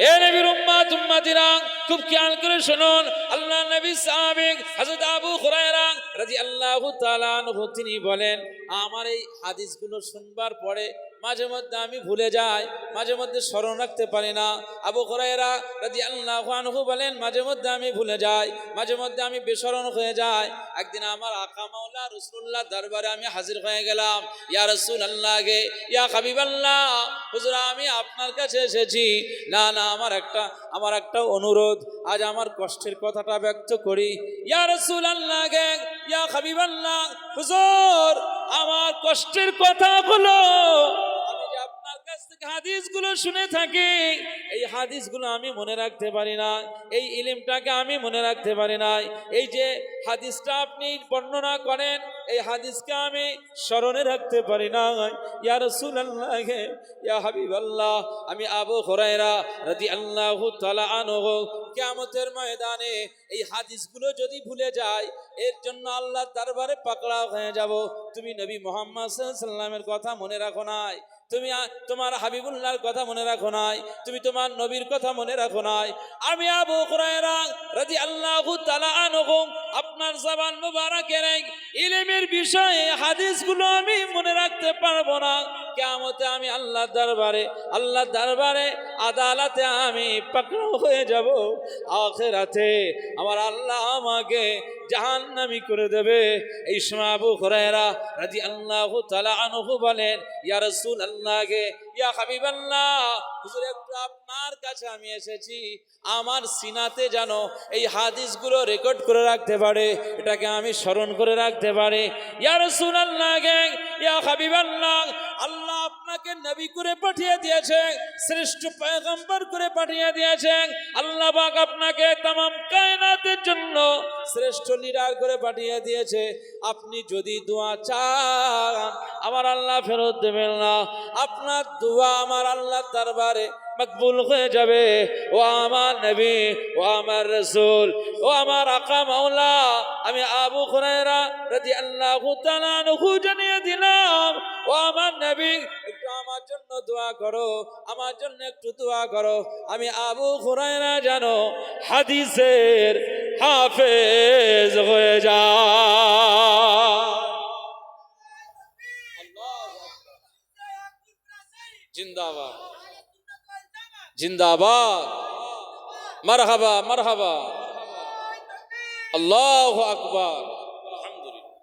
এ নবীর উম্মত উম্মতিরা, খুব খেয়াল করে শুনুন, আল্লাহ নবী সাহাবী হযরত আবু হুরায়রা রাদিয়াল্লাহু তাআলা আনহু তিনি বলেন, আমার এই হাদিসগুলো শুনবার পরে মাঝে মধ্যে আমি ভুলে যাই, মাঝে মধ্যে স্মরণ রাখতে পারি না। আবু হুরায়রা রাদিয়াল্লাহু আনহু বলেন, মাঝে মধ্যে আমি ভুলে যাই, মাঝে মধ্যে আমি বেস্মরণ হয়ে যাই। একদিন আমার আকা মাওলা রাসূলুল্লাহ দরবারে আমি হাজির হয়ে গেলাম। ইয়া রাসূলুল্লাহ গে, ইয়া হাবিবাল্লাহ, হুজুর আমি আপনার কাছে এসেছি। না না, আমার একটা অনুরোধ, আজ আমার কষ্টের কথাটা ব্যক্ত করি। ইয়া রাসূলুল্লাহ গে, ইয়া হাবিবাল্লাহ, হুজুর আমার কষ্টের কথাগুলো আমি যে আপনার কাছ থেকে হাদিসগুলো শুনে থাকি, এই হাদিসগুলো আমি মনে রাখতে পারি না, এই ইলমটাকে আমি মনে রাখতে পারি না। এই যে হাদিসটা আপনি বর্ণনা করেন, এই হাদিসকে আমি স্মরণে রাখতে পারি না। ইয়া রাসূলুল্লাহ, ইয়া হাবিবাল্লাহ, আমি আবু হুরায়রা রাদিয়াল্লাহু তাআলা আনহু কিয়ামতের ময়দানে এই হাদিসগুলো যদি ভুলে যাই, এর জন্য আল্লাহর দরবারে পাকড়াও হয়ে যাব। তুমি নবী মুহাম্মদ সাল্লাল্লাহু আলাইহি ওয়াসাল্লামের কথা মনে রাখো নাই, তুমি তোমার হাবিবুল্লাহর কথা মনে রাখো নাই, তুমি তোমার নবীর কথা মনে রাখো নাই। আমি আবু হুরায়রা রাদিয়াল্লাহু তাআলা আনহু আপনার জবান মুবারকের ইলমের বিষয়ে হাদিসগুলো আমি মনে রাখতে পারবো না। কিয়ামতে আমি আল্লাহর দরবারে আদালতে আমি পাকড়াও হয়ে যাব। আখিরাতে আমার আল্লাহ আমাকে জাহান্নামী করে দেবে। এই সময় আবু হুরায়রা রাদিয়াল্লাহু তাআলা আনহু বলেন, ইয়া রাসূলুল্লাহ গে, ইয়া হাবিবাল্লাহ, হুজুর একটু আপনার কাছে আমি এসেছি, আমার সিনাতে যেন এই হাদিসগুলো রেকর্ড করে রাখতে পারে, এটাকে আমি স্মরণ করে রাখতে পারে। ইয়া রাসূলুল্লাহ গে, ইয়া হাবিবাল্লাহ, আল্লাহ আপনাকে নবী করে পাঠিয়ে দিয়েছে, শ্রেষ্ঠ পয়গম্বর করে পাঠিয়ে দিয়েছেন। আল্লাহ পাক আপনাকে तमाम কায়নাতের জন্য শ্রেষ্ঠ লিডার করে পাঠিয়ে দিয়েছে। আপনি যদি দোয়া চান, আমার আল্লাহ ফেরত দেবেন না। আপনার দোয়া আমার আল্লাহর দরবারে মকবুল হয়ে যাবে। ও আমার নবী, ও আমার রাসূল, ও আমার আকা মাওলা, আমি আবু হুরায়রা রাদিয়াল্লাহু তাআলা আনহু জানিয়ে দিলাম, ও আমার নবী, একটু আমার জন্য দোয়া করো, আমার জন্য একটু দোয়া করো, আমি আবু হুরায়রা যেন হাদিসের হাফেজ হয়ে যায়। জিন্দাবাদ, জিন্দাবাদ, মারহাবা মারহাবা, আল্লাহু আকবার, আলহামদুলিল্লাহ।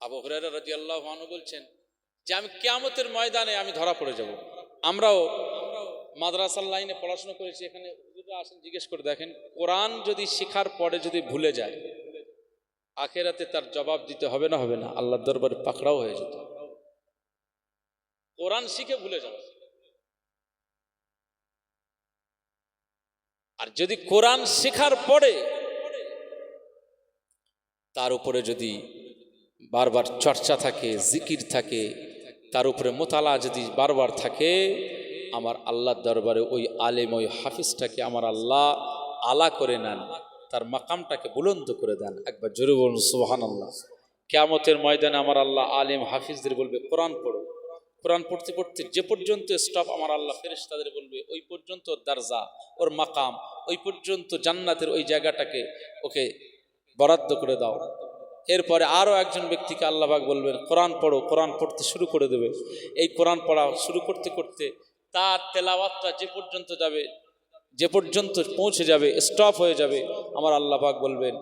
আবু হুরায়রা রাদিয়াল্লাহু আনহু বলছেন যে আমি কিয়ামতের ময়দানে আমি ধরা পড়ে যাব। আমরাও মাদ্রাসার লাইনে পড়াশোনা করেছি, এখানে হুজুররা আসেন, জিজ্ঞেস করে দেখেন, কোরআন যদি শেখার পরে যদি ভুলে যায়, আখিরাতে তার জবাব দিতে হবে না? হবে না? আল্লাহর দরবারে পাকড়াও হয়ে যেত। কোরআন শিখে ভুলে যাও, আর যদি কোরআন শেখার পরে তার উপরে যদি বারবার চর্চা থাকে, জিকির থাকে, তার উপরে মোতালা যদি বারবার থাকে, আমার আল্লাহর দরবারে ওই আলেম, ওই হাফিজটাকে আমার আল্লাহ আলা করে নেন, তার মাকামটাকে বুলন্দ করে দেন। একবার জোরে বলুন সুবহানাল্লাহ। কিয়ামতের ময়দানে আমার আল্লাহ আলেম হাফিজদের বলবে কোরআন পড়ো। কোরআন পড়তে পড়তে যে পর্যন্ত স্টপ, আমার আল্লাহ ফেরেশতাদের বলবে ওই পর্যন্ত ওর দারজা, ওর মাকাম, ওই পর্যন্ত জান্নাতের ওই জায়গাটাকে ওকে বরাদ্দ করে দাও। এরপরে আরও একজন ব্যক্তিকে আল্লাহ পাক বলবেন কোরআন পড়ো, কোরআন পড়তে শুরু করে দেবে। এই কোরআন পড়া শুরু করতে করতে তার তেলাওয়াতটা যে পর্যন্ত যাবে, যে পর্যন্ত পৌঁছে যাবে, স্টপ হয়ে যাবে, আমার আল্লাহ পাক বলবেন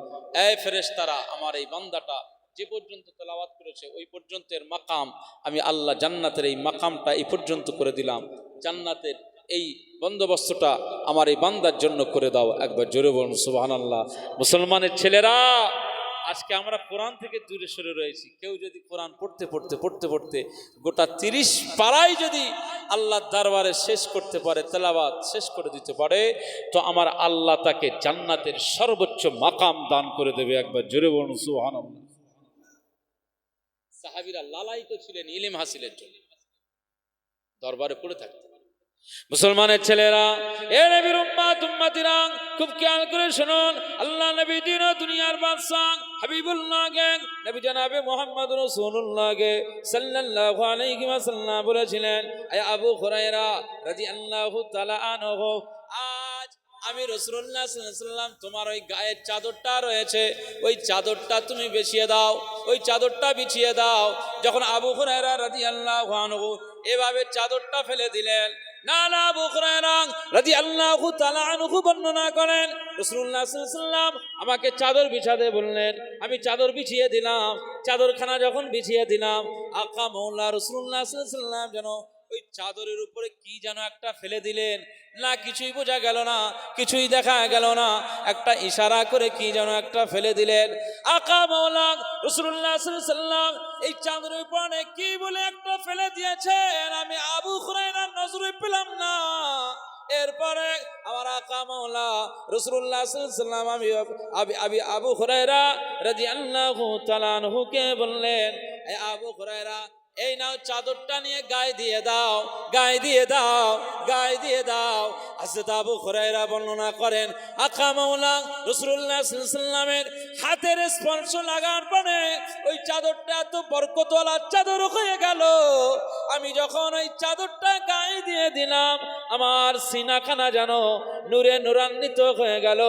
এই ফেরেশতারা, আমার এই বান্দাটা যে পর্যন্ত তেলাওয়াত করেছে ওই পর্যন্ত এর মাকাম আমি আল্লাহ জান্নাতের এই মাকামটা এই পর্যন্ত করে দিলাম, জান্নাতের এই বন্দোবস্তটা আমার এই বান্দার জন্য করে দাও। একবার জোরে বলুন সুবহানাল্লাহ। মুসলমানের ছেলেরা, আজকে আমরা কোরআন থেকে দূরে সরে রয়েছি। কেউ যদি কোরআন পড়তে পড়তে পড়তে পড়তে গোটা 30 পারাই যদি আল্লাহর দরবারে শেষ করতে পারে, তেলাওয়াত শেষ করে দিতে পারে, তো আমার আল্লাহ তাকে জান্নাতের সর্বোচ্চ মাকাম দান করে দেবে। একবার জোরে বলুন সুবহানাল্লাহ। সাহাবীরা লালায়িত ছিলেন ইলম হাসিলের জন্য, দরবারে পড়ে থাকতেন। মুসলমানের ছেলেরা, এ নবীর উম্মত উম্মতিরা, খুব খেয়াল করে শুনুন। আল্লাহ নবী দিন ও দুনিয়ার বাদশা হাবিবুল্লাহকে, নবী জনাবে মুহাম্মদ রাসূলুল্লাহকে সাল্লাল্লাহু আলাইহি ওয়াসাল্লাম বলেছিলেন, এ আবু হুরায়রা রাদিয়াল্লাহু তাআলা আনহু, আজ আমি রাসূলুল্লাহ সাল্লাল্লাহু আলাইহি ওয়াসাল্লাম তোমার ওই গায়ের চাদরটা রয়েছে, ওই চাদরটা তুমি বিছিয়ে দাও, ওই চাদরটা বিছিয়ে দাও। যখন আবু হুরায়রা রাদিয়াল্লাহু আনহু এভাবে চাদরটা ফেলে দিলেন, না না, আবু হুরায়রা রাদিয়াল্লাহু তাআলা আনহু বর্ণনা করেন রাসূলুল্লাহ সাল্লাল্লাহু আলাইহি ওয়াসাল্লাম আমাকে চাদর বিছাতে বললেন, আমি চাদর বিছিয়ে দিলাম। চাদরখানা যখন বিছিয়ে দিলাম, আকা মাওলা রাসূলুল্লাহ সাল্লাল্লাহু আলাইহি ওয়াসাল্লাম যেন ওই চাদরের উপরে কি যেন একটা ফেলে দিলেন, না কিছুই বোঝা গেল না, কিছুই দেখা গেল না, একটা ইশারা করে কি যেন একটা ফেলে দিলেন। আকা মাওলা রাসূলুল্লাহ সাল্লাল্লাহু আলাইহি ওয়াসাল্লাম এই চাদরের উপরে কি বলে একটা ফেলে দিয়েছেন, আমি আবু হুরায়রার নজরে পেলাম না। এরপরে আমার আকা মাওলা রাসূলুল্লাহ সাল্লাল্লাহু আলাইহি ওয়াসাল্লাম আমি আবু হুরায়রা রাদিয়াল্লাহু তাআলা আনহুকে বললেন, এ আবু হুরায়রা, এই নাও চাদরটা নিয়ে গায়ে দিয়ে দাও, গায়ে দিয়ে দাও, গায়ে দিয়ে দাও। হযরত আবু হুরায়রা বর্ণনা করেন, আকা মাওলা রাসূলুল্লাহ সাল্লাল্লাহু আলাইহি ওয়াসাল্লামের হাতের স্পর্শ লাগার পরে ওই চাদরটা এত বরকতওয়ালা চাদর হয়ে গেল। আমি যখন ওই চাদরটা গায়ে দিয়ে দিলাম, আমার সিনাখানা যেন নূরে নূরান্বিত হয়ে গেল।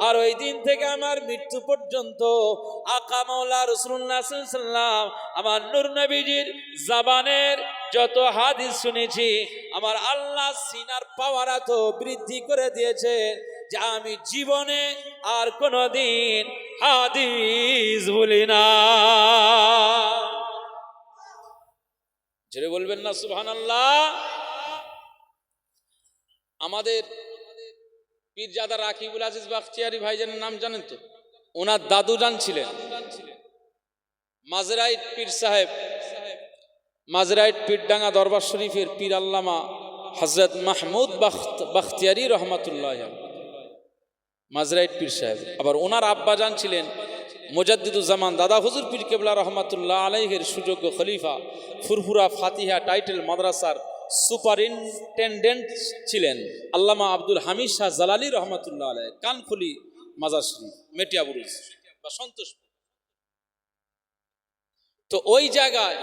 আর ওই দিন থেকে আমার মৃত্যু পর্যন্ত আকা মাওলা রাসূলুল্লাহ সাল্লাল্লাহু আলাইহি ওয়াসাল্লাম আমার নূর নবীজির জবানের যত হাদিস শুনেছি, আমার আল্লাহ সিনার পাওয়ার এত বৃদ্ধি করে দিয়েছে যে আমি জীবনে আর কোনোদিন হাদিস ভুলি না। জোরে বলবেন না সুবহানাল্লাহ। আমাদের পীরজাদা রাকিবুল আজিজ বাখতিয়ারি ভাইজানের নাম জানেন তো? ওনার দাদু জান ছিলেন মাজরাইট পীর সাহেব, মাজরাইট পীরডাঙ্গা দরবার শরীফের পীর আল্লামা হযরত মাহমুদ বাখতিয়ারি রহমাতুল্লাহ মাজরাইট পীর সাহেব। আবার ওনার আব্বা জান ছিলেন মুজাদ্দিদুজ্জামান দাদা হুজুর পীর কেবলা রহমাতুল্লাহ আলাইহির সুযোগ্য খলিফা, ফুরফুরা ফাতিহা টাইটেল মাদ্রাসার সুপারিনটেন্ডেন্ট ছিলেন আল্লামা আব্দুল হামিদ শাহ জালালি রহমাতুল্লাহ আলাইহি, কানখুলি মাজার শরীফ, মেটিয়া বুরুজ বা সন্তোষপুর। তো ওই জায়গায়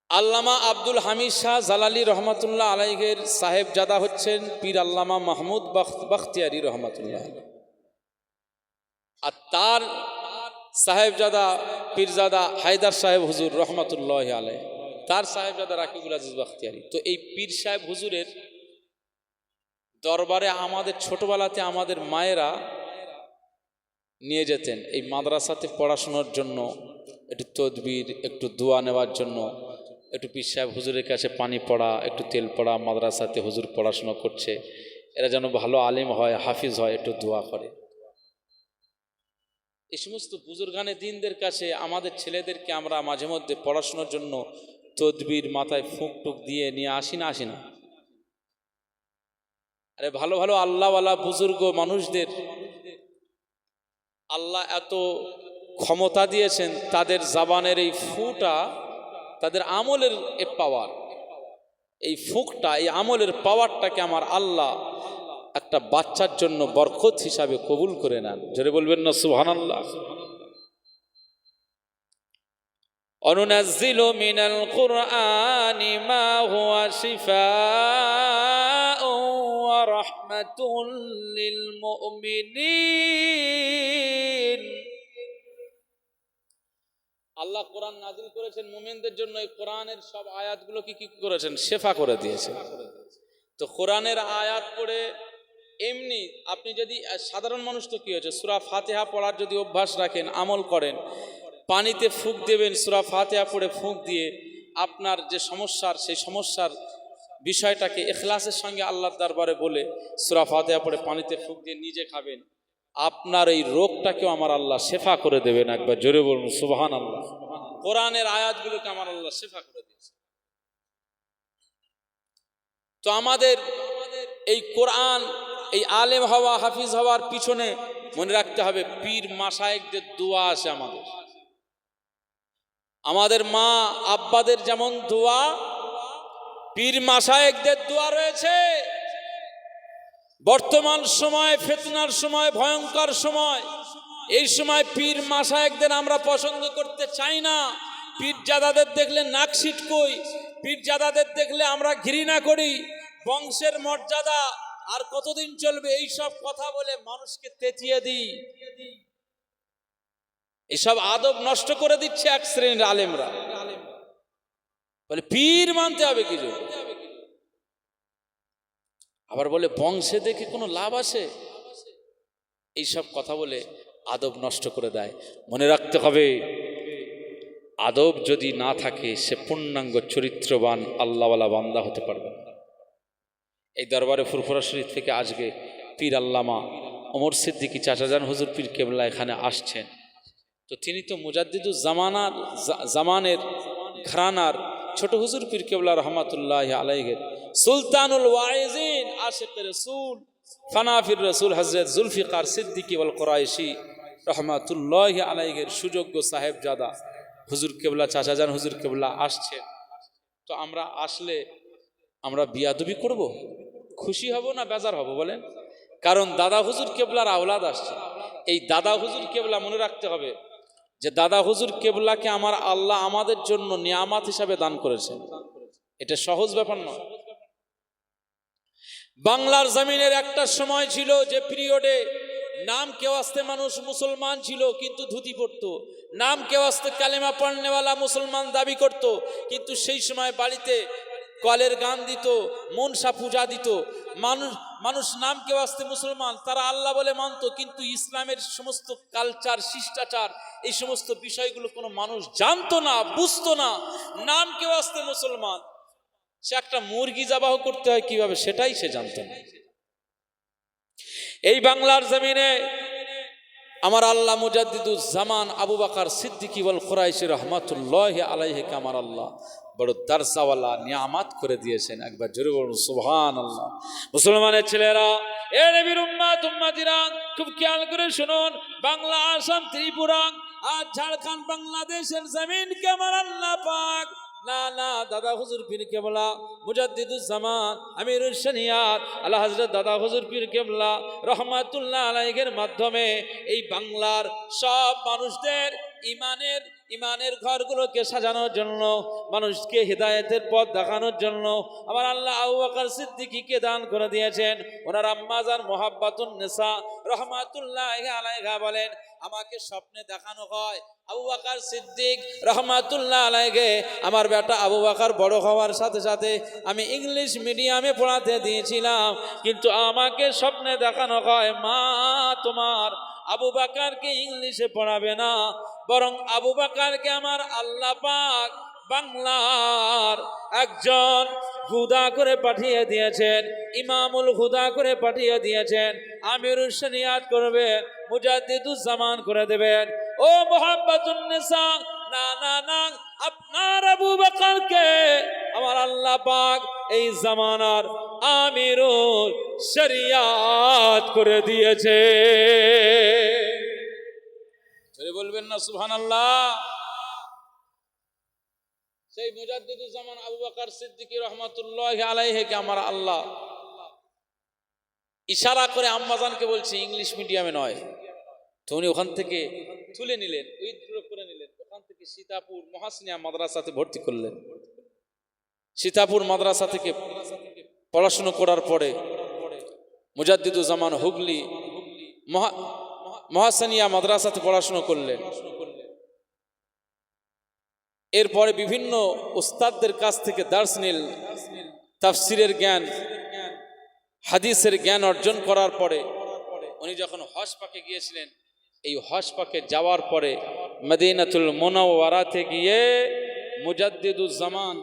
আল্লামা আব্দুল হামিদ শাহ জালালি রহমাতুল্লাহ আলাইহির সাহেবজাদা হচ্ছেন পীর আল্লামা মাহমুদ বাখতিয়ারি রহমাতুল্লাহ, আর তার সাহেবজাদা পীরজাদা হায়দার সাহেব হুজুর রহমাতুল্লাহ আলাইহি, তার সাহেবজাদা রাকিবুল আজিজ বাখতিয়ারি। তো এই পীর সাহেব হুজুরের দরবারে আমাদের ছোটবেলাতে আমাদের মায়েরা নিয়ে যেতেন এই মাদ্রাসাতে পড়াশোনার জন্য, একটু তদবির, একটু দোয়া নেওয়ার জন্য, একটু পীর সাহেব হুজুরের কাছে পানি পড়া, একটু তেল পড়া, মাদ্রাসাতে হুজুর পড়াশোনা করছে, এরা যেন ভালো আলেম হয়, হাফিজ হয়, একটু দোয়া করে। এই সমস্ত বুজুর্গানে দিনদের কাছে আমাদের ছেলেদেরকে আমরা মাঝে মধ্যে পড়াশোনার জন্য তদবির মাথায় ফুঁক টুক দিয়ে নিয়ে আসি না? আরে ভালো ভালো আল্লাহওয়ালা বুজুর্গ মানুষদের আল্লাহ এত ক্ষমতা দিয়েছেন, তাদের জবানের এই ফুটা, তাদের আমলের পাওয়ার, এই ফুকটা, এই আমলের পাওয়ারটাকে আমার আল্লাহ একটা বাচ্চার জন্য বরকত হিসাবে কবুল করে নেন। জোরে বলবেন না সুবহানাল্লাহ। অনুনাজ্জিলু মিনাল কুরআনি মা হুয়া শিফাউন ওয়া রাহমাতুল লিল মুমিনিন। আল্লাহ কোরআন নাজিল করেছেন মুমিনদের জন্য। এই কোরআনের সব আয়াতগুলো কি করেছেন? শেফা করে দিয়েছেন। তো কোরআনের আয়াত পড়ে এমনি আপনি যদি সাধারণ মানুষ, তো কি হয়েছে, সূরা ফাতিহা পড়ার যদি অভ্যাস রাখেন, আমল করেন, পানিতে ফুঁক দেবেন, সূরা ফাতিহা পড়ে ফুঁক দিয়ে আপনার যে সমস্যার, সেই সমস্যার বিষয়টাকে ইখলাসের সঙ্গে আল্লাহর দরবারে বলে সূরা ফাতিহা পড়ে পানিতে ফুঁক দিয়ে নিজে খাবেন, আপনার এই রোগটাকেও আমার আল্লাহ শেফা করে দেবেন। একবার জোরে বলুন সুবহানাল্লাহ। কোরআনের আয়াতগুলোকে আমার আল্লাহ শেফা করে দিয়েছে। তো আমাদের এই কোরআন, এই আলেম হওয়া, হাফিজ হওয়ার পিছনে মনে রাখতে হবে পীর মাশায়েখদের দোয়া আছে। আমাদের মা আব্বাদের যেমন দোয়া, পীর মাশায়েখদের দোয়া রয়েছে। বর্তমান সময়, ফিতনার সময়, ভয়ঙ্কর সময়, এই সময় পীর মাশায়েখদের আমরা পছন্দ করতে চাই না। পীরজাদাদের দেখলে নাক ছিটকই, পীরজাদাদের দেখলে আমরা ঘৃণা করি। বংশের মর্যাদা আর কতদিন চলবে, এই সব কথা বলে মানুষকে তেতিয়ে দিই। এসব আদব নষ্ট করে দিচ্ছে এক শ্রেণীর আলেমরা। বলে পীর মানতে হবে কিছু, আবার বলে বংশে দেখে কোনো লাভ আছে। এইসব কথা বলে আদব নষ্ট করে দেয়। মনে রাখতে হবে, আদব যদি না থাকে, সে পূর্ণাঙ্গ চরিত্রবান আল্লাহওয়ালা বান্দা হতে পারবে না। এই দরবারে ফুরফুরা শরীফ থেকে আজকে পীর আল্লামা ওমর সিদ্দিকী চাচাজান হুজুর পীর কেবলা এখানে আসছেন। তো তিনি তো মুজাদ্দিদুজ জামানের ঘরানার ছোট হুজুর পীর কেবলা রহমাতুল্লাহ আলাইহির সুলতানুল ওয়াইজিন, আশিকে রাসূল, ফানাফির রাসূল হযরত জুলফিকার সিদ্দিকী ওয়াল কুরাইশি রহমাতুল্লাহ আলাইহির সুযোগ্য সাহেবজাদা হুজুর কেবলা চাচাজান হুজুর কেবলা আসছেন। তো আমরা আসলে আমরা বিয়াদবি করব, খুশি হব না বেজার হব বলেন? কারণ দাদা হুজুর কেবলার আওলাদ আসছে। এই দাদা হুজুর কেবলা মনে রাখতে হবে যে দাদা হুজুর কেবলাকে আমার আল্লাহ আমাদের জন্য নিয়ামত হিসাবে দান করেছেন। এটা সহজ ব্যাপার নয়। বাংলার জমিনের একটা সময় ছিল যে পিরিয়ডে নাম কে ওয়াস্তে মানুষ মুসলমান ছিল কিন্তু ধুতি পরতো, নাম কে ওয়াস্তে কালেমা পড়নেওয়ালা মুসলমান দাবি করত, কিন্তু সেই সময় বাড়িতে কলের গান দিত, মনসা পূজা দিত। মানুষ নাম কে ওয়াস্তে মুসলমান, তারা আল্লাহ বলে মানত, কিন্তু ইসলামের সমস্ত কালচার, শিষ্টাচার, এই সমস্ত বিষয়গুলো কোনো মানুষ জানতো না, বুঝতো না। নাম কে ওয়াস্তে মুসলমান, সে একটা মুরগি জবাহ করতে হয় কিভাবে সেটাই সে জানতো না। এই বাংলার জমিনে আমার আল্লাহ মুজাদ্দিদুজ জামান আবু বকর সিদ্দিকী ওয়াল কুরাইশি রহমাতুল্লাহ আলাইহিকে আমার আল্লাহ বড় দারসাওয়ালা নিয়ামত করে দিয়েছেন। একবার জোরে বলুন সুবহানাল্লাহ। মুসলমানের ছেলেরা, এ নবীর উম্মত, উম্মতিরা, খুব খেয়াল করে শুনুন। বাংলা, আসাম, ত্রিপুরা আর ঝাড়খণ্ড, বাংলাদেশের জমিনকে আমার আল্লাহ পাক না দাদা হুজুর পীর কেবলা মুজাদ্দিদুজ জামান আমিরুল শরিয়াত আল্লাহ হযরত দাদা হুজুর পীর কেবলা রহমাতুল্লাহ আলাইহির মাধ্যমে এই বাংলার সব মানুষদের ইমানের ঘরগুলোকে সাজানোর জন্য, মানুষকে হিদায়াতের পথ দেখানোর জন্য আমার আল্লাহ আবু বকর সিদ্দিকীকে দান করে দিয়েছেন। ওনার আম্মা জান মুহাব্বাতুন নিসা রহমাতুল্লাহ আলাইহা বলেন, আমাকে স্বপ্নে দেখানো হয় আবু বকর সিদ্দিক রহমাতুল্লাহ আলাইহি, আমার বেটা আবু বকর বড় হওয়ার সাথে সাথে আমি ইংলিশ মিডিয়ামে পড়াতে দিয়েছিলাম, কিন্তু আমাকে স্বপ্নে দেখানো হয়, মা তোমার আবু বকরকে ইংলিশে পড়াবে না, বরং আবু বকরকে আমার আল্লাহ পাক বাংলার একজন হুদা করে পাঠিয়ে দিয়েছেন, ইমামুল হুদা করে পাঠিয়ে দিয়েছেন, আমিরুল শরিয়াত করবে, মুজাদ্দিদুজ জামান করে দেবেন। ও মুহাব্বাতুন নিসা, না, আপনার আবু বকরকে আমার আল্লাহ পাক এই জামানার আমিরুল শরিয়াত করে দিয়েছে। জোরে বলবেন না সুবহানাল্লাহ। সেই মুজাদ্দিদুজ্জামান আবু বকর সিদ্দিকী রহমাতুল্লাহি আলাইহিকে আমার আল্লাহ ইশারা করে আম্মাজানকে বলছে ইংলিশ মিডিয়ামে নয়, তো উনি ওখান থেকে তুলে নিলেন, উইথড্র করে নিলেন, ওখান থেকে সীতাপুর মহাসিনিয়া মাদ্রাসাতে ভর্তি করলেন। সীতাপুর মাদ্রাসা থেকে পড়াশুনো করার পরে মুজাদ্দিদুজ্জামান হুগলি মহাসিনিয়া মাদ্রাসাতে পড়াশুনো করলেন। এরপরে বিভিন্ন উস্তাদদের কাছ থেকে দার্স নিল, তাফসিরের জ্ঞান, হাদিসের জ্ঞান অর্জন করার পরে উনি যখন হজ পাকে গিয়েছিলেন, এই হজ পাকে যাওয়ার পরে মদিনাতুল মুনাওয়ারাতে গিয়ে মুজাদ্দিদুজ্জামান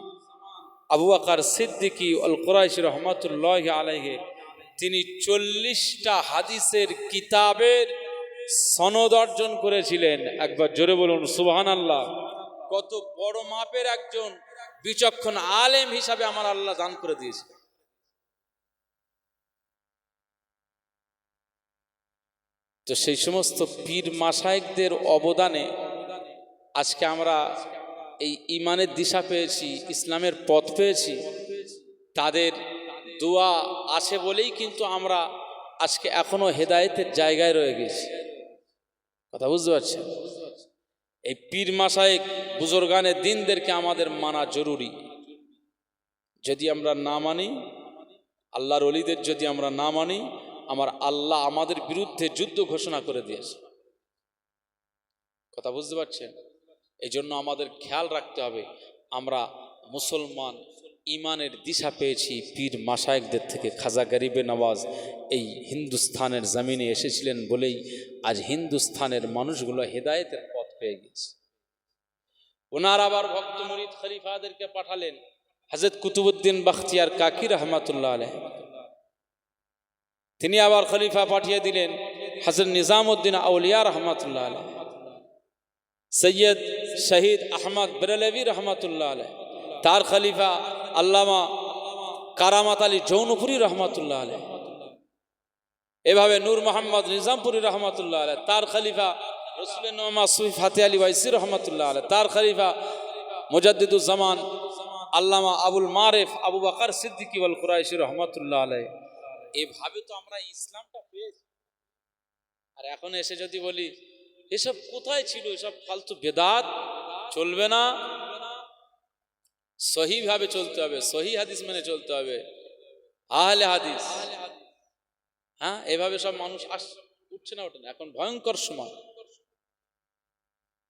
আবু বকর সিদ্দিকী আল কুরাইশি রহমাতুল্লাহি আলাইহি তিনি 40টা হাদিসের কিতাবের সনদ অর্জন করেছিলেন। একবার জোরে বলুন সুবহানাল্লাহ। কত বড় মাপের একজন বিচক্ষণ আলেম হিসাবে আমার আল্লাহ দান করে দিয়েছে। তো সেই সমস্ত পীর মাশায়েখদের অবদানে আজকে আমরা এই ইমানের দিশা পেয়েছি, ইসলামের পথ পেয়েছি। তাদের দোয়া আছে বলেই কিন্তু আমরা আজকে এখনো হেদায়েতের জায়গায় রয়ে গেছি। কথা বুঝতে পারছেন? এই পীর মাশায়েখ বুজুর্গানে দ্বীনদেরকে আমাদের মানা জরুরি। যদি আমরা না মানি, আল্লাহর ওলিদের যদি আমরা না মানি, আমার আল্লাহ আমাদের বিরুদ্ধে যুদ্ধ ঘোষণা করে দিয়েছে। কথা বুঝতে পারছেন? এই জন্য আমাদের খেয়াল রাখতে হবে, আমরা মুসলমান ইমানের দিশা পেয়েছি পীর মাশায়েখদের থেকে। খাজা গরিবে নওয়াজ এই হিন্দুস্থানের জমিনে এসেছিলেন বলেই আজ হিন্দুস্থানের মানুষগুলো হেদায়েতের পথ পেয়ে গেছে। ওনার আবার ভক্ত মুরিদ খলিফাদেরকে পাঠালেন, হযরত কুতুবউদ্দিন বখতিয়ার কাকি রহমাতুল্লাহ আলাইহি, তিনি আবার খলিফা পাঠিয়ে দিলেন হযরত নিজামউদ্দিন আউলিয়া রহমাতুল্লাহ আলাইহি, সৈয়দ শহীদ আহমদ বেরেলভী রহমাতুল্লাহ আলাইহি, তার খলিফা আল্লামা কারামাত আলী জৌনপুরী রহমাতুল্লাহ আলাইহি, এভাবে নূর মোহাম্মদ নিজামপুরী রহমাতুল্লাহ আলাইহি, তার খলিফা রসুল নোমা সুফি ফাতে আলী ওয়াইসি রহমাতুল্লাহ আলাইহি, তার খলিফা মুজাদ্দিদুজ্জামান আল্লামা আবুল মারেফ আবু বকর সিদ্দিকী আল কুরাইশি রহমাতুল্লাহ আলাইহি। এভাবে তো আমরা ইসলামটা পেয়েছি। আর এখন এসে যদি বলি এসব কোথায় ছিল, এসব ফালতু বেদাত, চলবে না। সহিভাবে চলতে হবে, সহি হাদিস মেনে চলতে হবে, আহলে হাদিস। হ্যাঁ, এভাবে সব মানুষ উঠছে না, ওঠে না। এখন ভয়ঙ্কর সময়।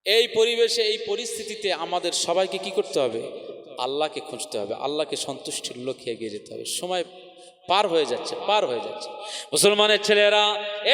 এই পরিবেশে, এই পরিস্থিতিতে আমাদের সবাইকে কি করতে হবে? আল্লাহকে খুঁজতে হবে, আল্লাহকে সন্তুষ্টির লক্ষ্যে এগিয়ে যেতে হবে। সময় পার হয়ে যাচ্ছে, পার হয়ে যাচ্ছে। মুসলমানের ছেলেরা,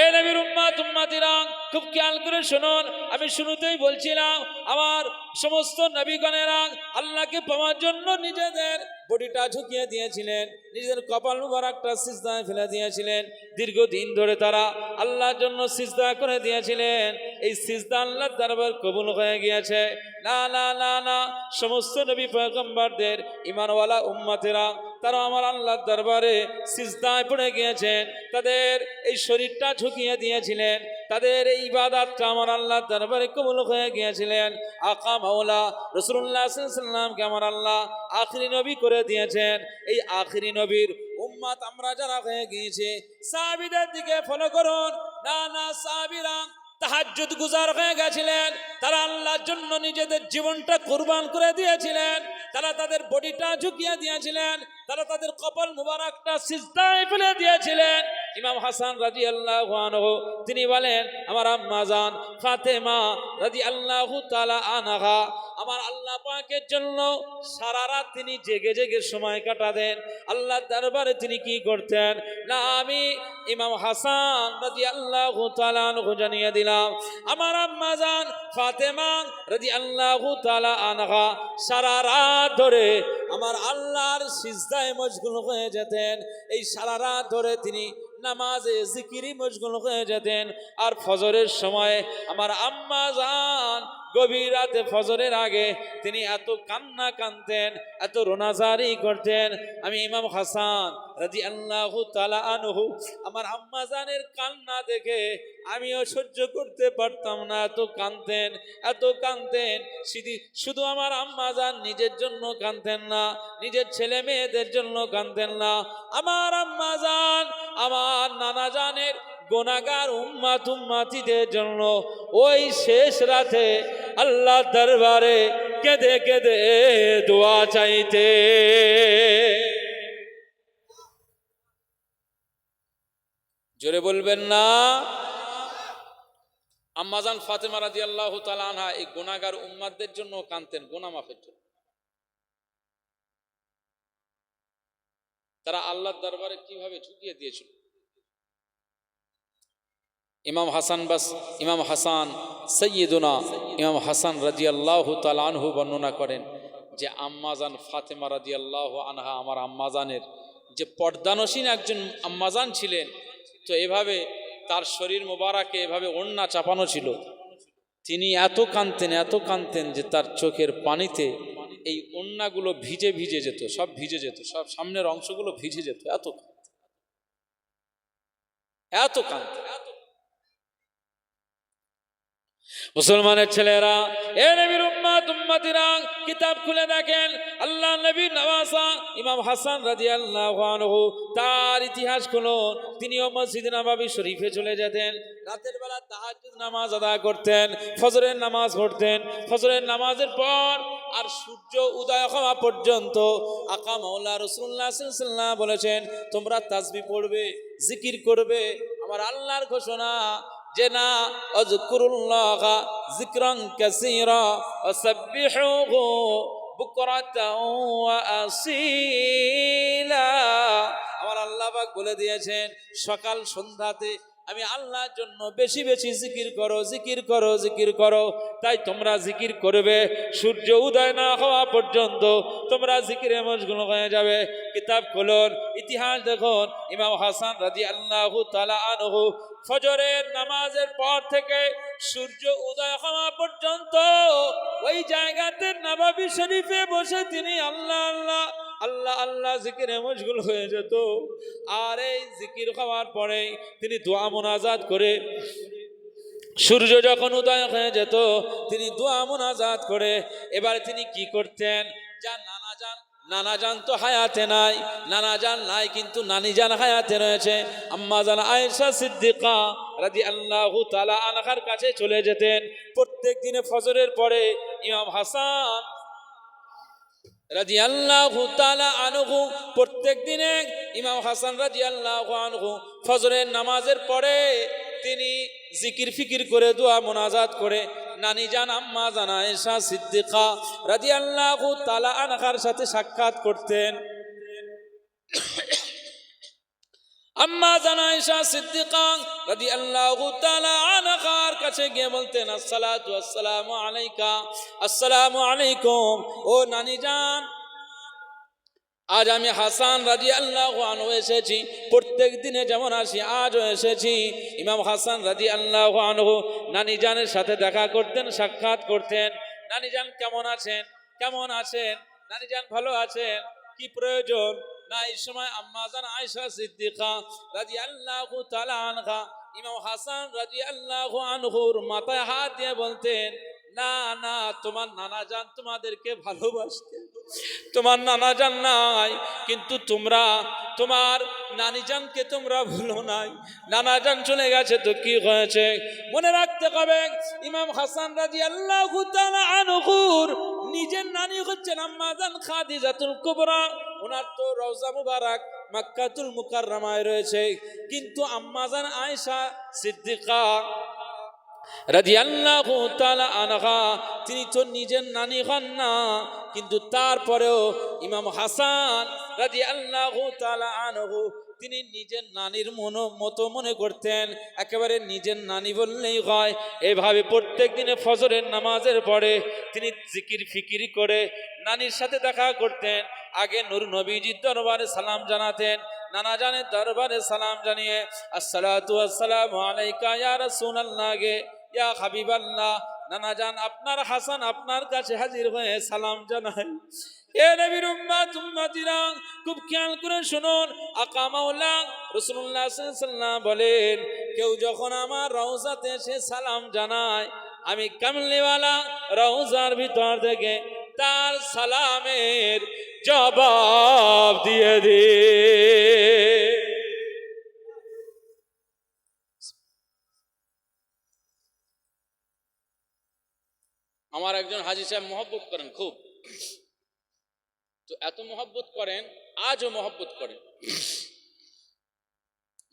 এ নবীর উম্মত উম্মতিরা, খুব খেয়াল করে শুনুন। আমি শুরুতেই বলছিলাম, আমার সমস্ত নবীগণেরা আল্লাহকে পাওয়ার জন্য নিজেদের বডিটা ঝুঁকিয়ে দিয়েছিলেন, নিজের কপাল মুবারকটা সিজদায় ফেলে দিয়েছিলেন। দীর্ঘদিন ধরে তারা আল্লাহর জন্য সিজদা করে দিয়েছিলেন। এই সিজদা আল্লাহর দরবার কবুল হয়ে গিয়েছে। না না না না, সমস্ত নবী পয়গম্বরদের ঈমানওয়ালা উম্মতেরা তারা আমার আল্লাহর দরবারে সিজদায় পড়ে গিয়েছেন, তাদের এই শরীরটা ঝুঁকিয়ে দিয়েছিলেন, তাদের এই ইবাদতটা আমার আল্লাহর দরবারে কবুল হয়ে গিয়েছিলেন। আকা মাওলা রাসূলুল্লাহ সাল্লাল্লাহু আলাইহি ওয়াসাল্লামকে আমার আল্লাহ আখিরি নবী করে দিয়েছেন। এই আখিরি নবীর উম্মত আমরা যারা হয়ে গিয়েছে, সাহাবীদের দিকে ফলো করুন। না না, সাহাবীরা তাহাজ্জুদ গুজার হয়ে গেছিলেন, তারা আল্লাহর জন্য নিজেদের জীবনটা কুরবান করে দিয়েছিলেন, তারা তাদের বডিটা ঝুঁকিয়ে দিয়েছিলেন, তারা তাদের কপাল মুবারকটা সিজদায় ফেলে দিয়েছিলেন। ইমাম হাসান রাদিয়াল্লাহু আনহু তিনি বলেন, আমার আম্মা জান ফাতেমা রাদিয়াল্লাহু তাআলা আনহা আমার আল্লাহ পাকের জন্য সারা রাত তিনি জেগে জেগে সময় কাটাতেন। আল্লাহর দরবারে তিনি কি করতেন? না, আমি ইমাম হাসান রাদিয়াল্লাহু তাআলা আনহু জানিয়ে দিলাম, আমার আম্মা জান ফাতেমা রাদিয়াল্লাহু তাআলা আনহা সারা রাত ধরে আমার আল্লাহর সিজদায় মশগুল হয়ে যেতেন। এই সারা রাত ধরে তিনি নামাজে জিকিরি মশগুল হয়ে যেতেন। আর ফজরের সময় আমার আম্মা জান গভীর রাতে ফজরের আগে তিনি এত কান্না কাঁদতেন, এত রোনাজারি করতেন। আমি ইমাম হাসান রাদিয়াল্লাহু তাআলা আনহু আমার আম্মা জানের কান্না দেখে আমিও সহ্য করতে পারতাম না, এত কাঁদতেন, এত কাঁদতেন। শুধু আমার আম্মা জান নিজের জন্য কাঁদতেন না, নিজের ছেলে মেয়েদের জন্য কাঁদতেন না, আমার আম্মা জান আমার নানা জানের গুনাহগার উম্মাতিদের জন্য ওই শেষ রাতে আল্লাহ দরবারে কেঁদে কেঁদে দোয়া চাইতে। জোরে বলবেন না? আম্মাজান ফাতেমা রাদিয়াল্লাহু তাআলা আনহা এই গুনাহগার উম্মাতদের জন্য কাঁদতেন, গুনাহ মাফের জন্য। তারা আল্লাহর দরবারে কিভাবে ঝুঁকিয়ে দিয়েছিল। ইমাম হাসান সাইয়্যিদুনা ইমাম হাসান রাদিয়াল্লাহু তাআলা আনহু বর্ণনা করেন যে আম্মাজান ফাতেমা রাদিয়াল্লাহু আনহা আমার আম্মাজানের যে পর্দানসীন একজন আম্মাজান ছিলেন, তো এভাবে তার শরীর মোবারকে এভাবে ওড়না চাপানো ছিল। তিনি এত কাঁদতেন যে তার চোখের পানিতে এই ওড়নাগুলো ভিজে যেত, সব ভিজে যেত, সব সামনের অংশগুলো ভিজে যেত, এত কাঁদতেন। মুসলমানের ছেলেরা, এ নবীর উম্মতিরা, কিতাব খুলে দেখেন আল্লাহ নবীর নওয়াসা ইমাম হাসান রাদিয়াল্লাহু আনহু তার ইতিহাস খুলুন। তিনিও মসজিদে নববী শরীফে চলে যেতেন, রাতের বেলা তাহাজ্জুদ নামাজ আদায় করতেন, ফজরের নামাজ পড়তেন। ফজরের নামাজের পর আর সূর্য উদয় হওয়া পর্যন্ত আকা মাওলা রাসূলুল্লাহ সাল্লাল্লাহু আলাইহি ওয়াসাল্লাম বলেছেন, তোমরা তাসবিহ পড়বে, জিকির করবে। আমার আল্লাহর ঘোষণা যে না, আযকুরুল্লাহ যিকরান কাসীরা ওয়া সাব্বিহুহু বুকরাতাও ওয়া আসীলা। আমার আল্লাহ পাক বলে দিয়েছেন, সকাল সন্ধ্যাতে আমি আল্লাহর জন্য বেশি জিকির করো। তাই তোমরা জিকির করবে, সূর্য উদয় না হওয়া পর্যন্ত তোমরা জিকিরে মশগুল হয়ে যাবে। কিতাব খুলুন, ইতিহাস দেখুন, ইমাম হাসান রাদিয়াল্লাহু তাআলা আনহু ফজরের নামাজের পর থেকে সূর্য উদয় হওয়া পর্যন্ত ওই জায়গাতে নববী শরীফে বসে তিনি আল্লাহ জিকিরে মশগুল হয়ে যেত। আর এই জিকির হওয়ার পরে তিনি দোয়া মোনাজাত করে, সূর্য যখন উদয় হয়ে যেত তিনি দোয়া মোনাজাত করে এবারে তিনি কি করতেন, যা নানা জান তো হায়াতে নাই, কিন্তু নানি জান হায়াতে রয়েছে। আম্মা জান আয়েশা সিদ্দিকা রাদিয়াল্লাহু তাআলা আনহার কাছে চলে যেতেন। প্রত্যেক দিনে ফজরের পরে ইমাম হাসান রাদিয়াল্লাহু তাআলা আনহু প্রত্যেক দিনে ইমাম হাসান রাদিয়াল্লাহু আনহু ফজরের নামাজের পরে তিনি জিকির ফিকির করে দোয়া মোনাজাত করে নানি জান আম্মা জান আয়েশা সিদ্দিকা রাদিয়াল্লাহু তাআলা আনহার সাথে সাক্ষাৎ করতেন। আম্মা জান আয়েশা সিদ্দিকা রাদিয়াল্লাহু তাআলা আনহার কাছে গিয়ে বলতেন, আসসালাতু আসসালামু আলাইকা, আসসালামু আলাইকুম। ও নানি জান, আজ আমি হাসান রাদিয়াল্লাহু আনহু এসেছি, প্রত্যেক দিনে যেমন আসি আজও এসেছি। ইমাম হাসান রাদিয়াল্লাহু আনহু নানি জানের সাথে দেখা করতেন, সাক্ষাৎ করতেন। নানি জান কেমন আছেন? নানি জান ভালো আছেন? কি প্রয়োজন? না, এই সময় আম্মা জান আয়েশা সিদ্দিকা রাদিয়াল্লাহু তাআলা আনহা ইমাম হাসান রাদিয়াল্লাহু আনহুর মাথায় হাত দিয়ে বলতেন, না, তোমার নানা জান তোমাদেরকে ভালোবাসতেন, তোমার নানা জান নাই, কিন্তু তোমার নানি জানকে তোমরা ভুলো নাই। নানা জান চলে গেছে তো কি হয়েছে, মনে রাখতে হবে ইমাম হাসান রাদিয়াল্লাহু তাআলা আনহুর নিজের নানি হচ্ছেন আম্মা জান খাদিজাতুল কুবরা। ওনার তো রওজা মুবারক মক্কাতুল মুকাররমায় রয়েছে, কিন্তু আম্মা জান আয়েশা সিদ্দিকা রাদিয়াল্লাহু তাআলা আনহা তিনি তো নিজের নানি হন না, কিন্তু তারপরেও ইমাম হাসান রাদিয়াল্লাহু তাআলা আনহু তিনি নিজের নানির মতো মনে করতেন, একেবারে নিজের নানি বললেই হয়। এভাবে প্রত্যেক দিনে ফজরের নামাজের পরে তিনি জিকির ফিকির করে নানির সাথে দেখা করতেন। আগে নূর নবীজির দরবারে সালাম জানাতেন, নানা জানের দরবারে সালাম জানিয়ে আসসালাতু আসসালামু আলাইকা ইয়া রাসূলুল্লাহ গে ইয়া হাবিবাল্লাহ, নানা জান আপনার হাসান আপনার কাছে হাজির হয়ে সালাম জানাই। এ নবীর উম্মত উম্মতিরা খুব খেয়াল করে শুনুন, আকা মাওলা রাসূলুল্লাহ সাল্লাল্লাহু আলাইহি ওয়াসাল্লাম বলেন, কেউ যখন আমার রওজাতে এসে সালাম জানায়, আমি কামলিওয়ালা রওজার ভিতর থেকে তার সালামের জবাব দিয়ে দিই। আমার একজন হাজী সাহেব মহব্বত করেন খুব, তো এত মহব্বত করেন, আজও মহব্বত করেন।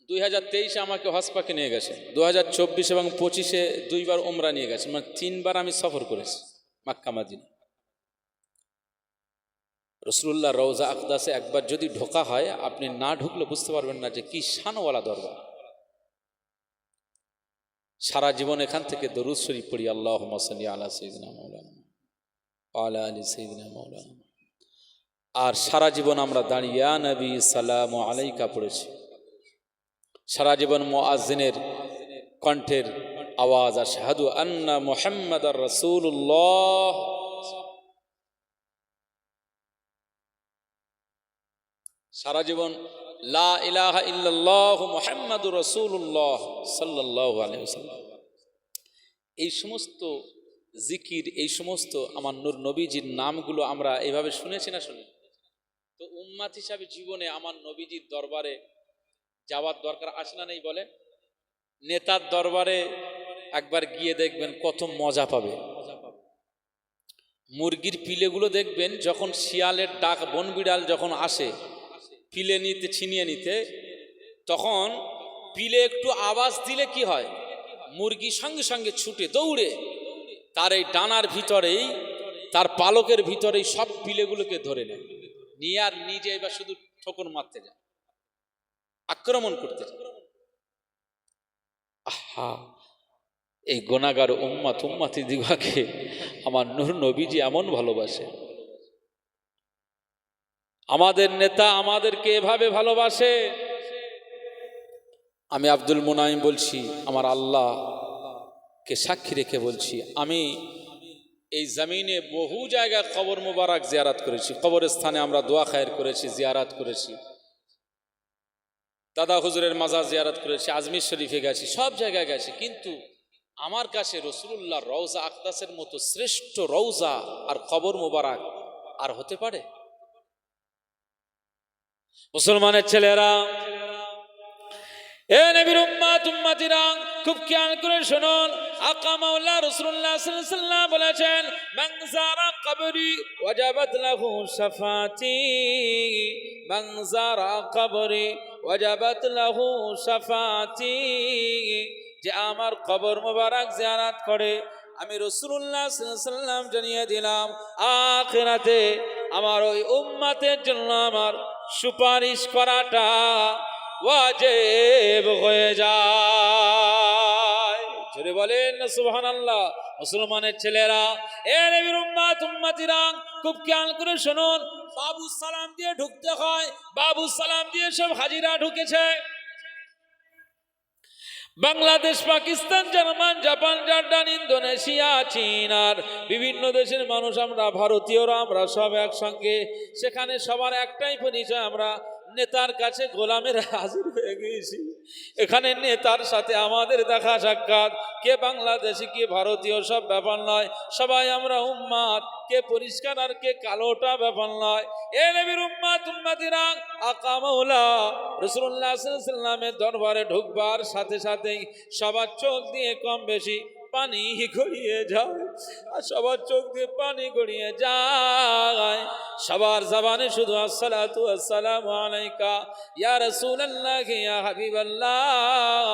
2023 আমাকে হজ পাকে নিয়ে গেছে, 2024 এবং 25-এ দুইবার ওমরা নিয়ে গেছে, মানে 3বার আমি সফর করেছি মক্কা মদিনা। রাসূলুল্লাহ রওজা আকদাসে একবার যদি ঢোকা হয়, আপনি না ঢুকলে বুঝতে পারবেন না যে কি শানওয়ালা দরবার। সারা জীবন এখান থেকে দরুদ শরীফ পড়ি, আল্লাহুম্মা সাল্লি আলা সাইয়্যিদিনা মাওলানা ওয়া আলা আলি সাইয়্যিদিনা মাওলানা। আর সারা জীবন আমরা দাঁড়িয়ে ইয়া নবী সালামু আলাইকা পড়েছি। সারা জীবন মুয়াজ্জিনের কণ্ঠের আওয়াজ আশহাদু আন্না মুহাম্মাদার রাসূলুল্লাহ। সারা জীবন লা ইলাহা ইল্লাল্লাহু মুহাম্মাদুর রাসূলুল্লাহ সাল্লাল্লাহু আলাইহি ওয়াসাল্লাম। এই সমস্ত জিকির, এই সমস্ত আমার নূর নবীজির নামগুলো আমরা এইভাবে শুনেছি না শুনি? তো উম্মাত হিসাবে জীবনে আমার নবীজির দরবারে যাওয়ার দরকার আছে না নেই বলে? নেতার দরবারে একবার গিয়ে দেখবেন কত মজা পাবে। মুরগির পিলেগুলো দেখবেন, যখন শিয়ালের ডাক, বন বিড়াল যখন আসে পিলে নিতে, ছিনিয়ে নিতে, তখন পিলে একটু আওয়াজ দিলে কি হয়, মুরগি সঙ্গে সঙ্গে ছুটে দৌড়ে তার এই ডানার ভিতরেই, তার পালকের ভিতরেই সব পিলেগুলোকে ধরে নেয়, নিয়ে আর নিজে এবার শুধু ঠোকর মারতে যায়, আক্রমণ করতে যায়। আহা, এই গুনাহগার উম্মত উম্মতি দিবাকে আমার নূর নবীজি এমন ভালোবাসে। আমাদের নেতা আমাদেরকে এভাবে ভালোবাসে। আমি আব্দুল মুনাইম বলছি, আমার আল্লাহকে সাক্ষী রেখে বলছি, আমি এই জমিনে বহু জায়গায় কবর মোবারক জিয়ারত করেছি, কবরস্থানে আমরা দোয়া খায়ের করেছি, জিয়ারত করেছি, দাদা হুজুরের মাজার জিয়ারত করেছি, আজমির শরীফে গেছি, সব জায়গায় গেছি, কিন্তু আমার কাছে রাসূলুল্লাহ রওজা আকদাসের মতো শ্রেষ্ঠ রওজা আর কবর মোবারক আর হতে পারে? মুসলমানের ছেলেরা, এ নবীর উম্মত উম্মতিরা, খুব খেয়াল করে শুনুন, আকা মাওলা রাসূলুল্লাহ সাল্লাল্লাহু আলাইহি ওয়াসাল্লাম বলেছেন, মান যারা কবরি ওয়াজাবাত লাহু শাফাতি, মান যারা কবরি ওয়াজাবাত লাহু শাফাতি। যে আমার কবর মোবারক জিয়ারত করে, আমি রাসূলুল্লাহ সাল্লাল্লাহু আলাইহি ওয়াসাল্লাম জানিয়ে দিলাম, আখিরাতে আমার ওই উম্মতের জন্য আমার সুপারিশ করাটা ওয়াজিব হয়ে যায়। জোরে বলেন না সুবহানাল্লাহ। মুসলমানের ছেলেরা, এ নবীর উম্মত উম্মতিরা, খুব খেয়াল করে শুনুন, বাবু সালাম দিয়ে ঢুকতে হয়, বাবু সালাম দিয়ে সব হাজিরা ঢুকেছে। Bangladesh, Pakistan, German, Japan, Jordan, Indonesia, চীন আর বিভিন্ন দেশের মানুষ, আমরা ভারতীয়রা, আমরা সব একসঙ্গে। সেখানে সবার একটাই পরিচয়, আমরা নেতার কাছে গোলামের হাজির হয়ে গিয়েছি। এখানে নেতার সাথে আমাদের দেখা সাক্ষাৎ, কে বাংলাদেশি কে ভারতীয় সব ব্যাপার নয়, সবাই আমরা উম্মাত, কে পরিষ্কার আর কে কালোটা ব্যাপার নয়। এ নবীর উম্মাত উম্মাতিরা, আকা মাওলা রাসূলুল্লাহ সাল্লাল্লাহু আলাইহি ওয়াসাল্লামের দরবারে ঢুকবার সাথে সাথেই সবার চোখ দিয়ে কম বেশি পানি গড়িয়ে যায়, আর সবার চোখ দিয়ে পানি গড়িয়ে যায়। সবার জবানে শুধু আসসালাতু আসসালামু আলাইকা ইয়া রাসূলুল্লাহ ইয়া হাবিবাল্লাহ,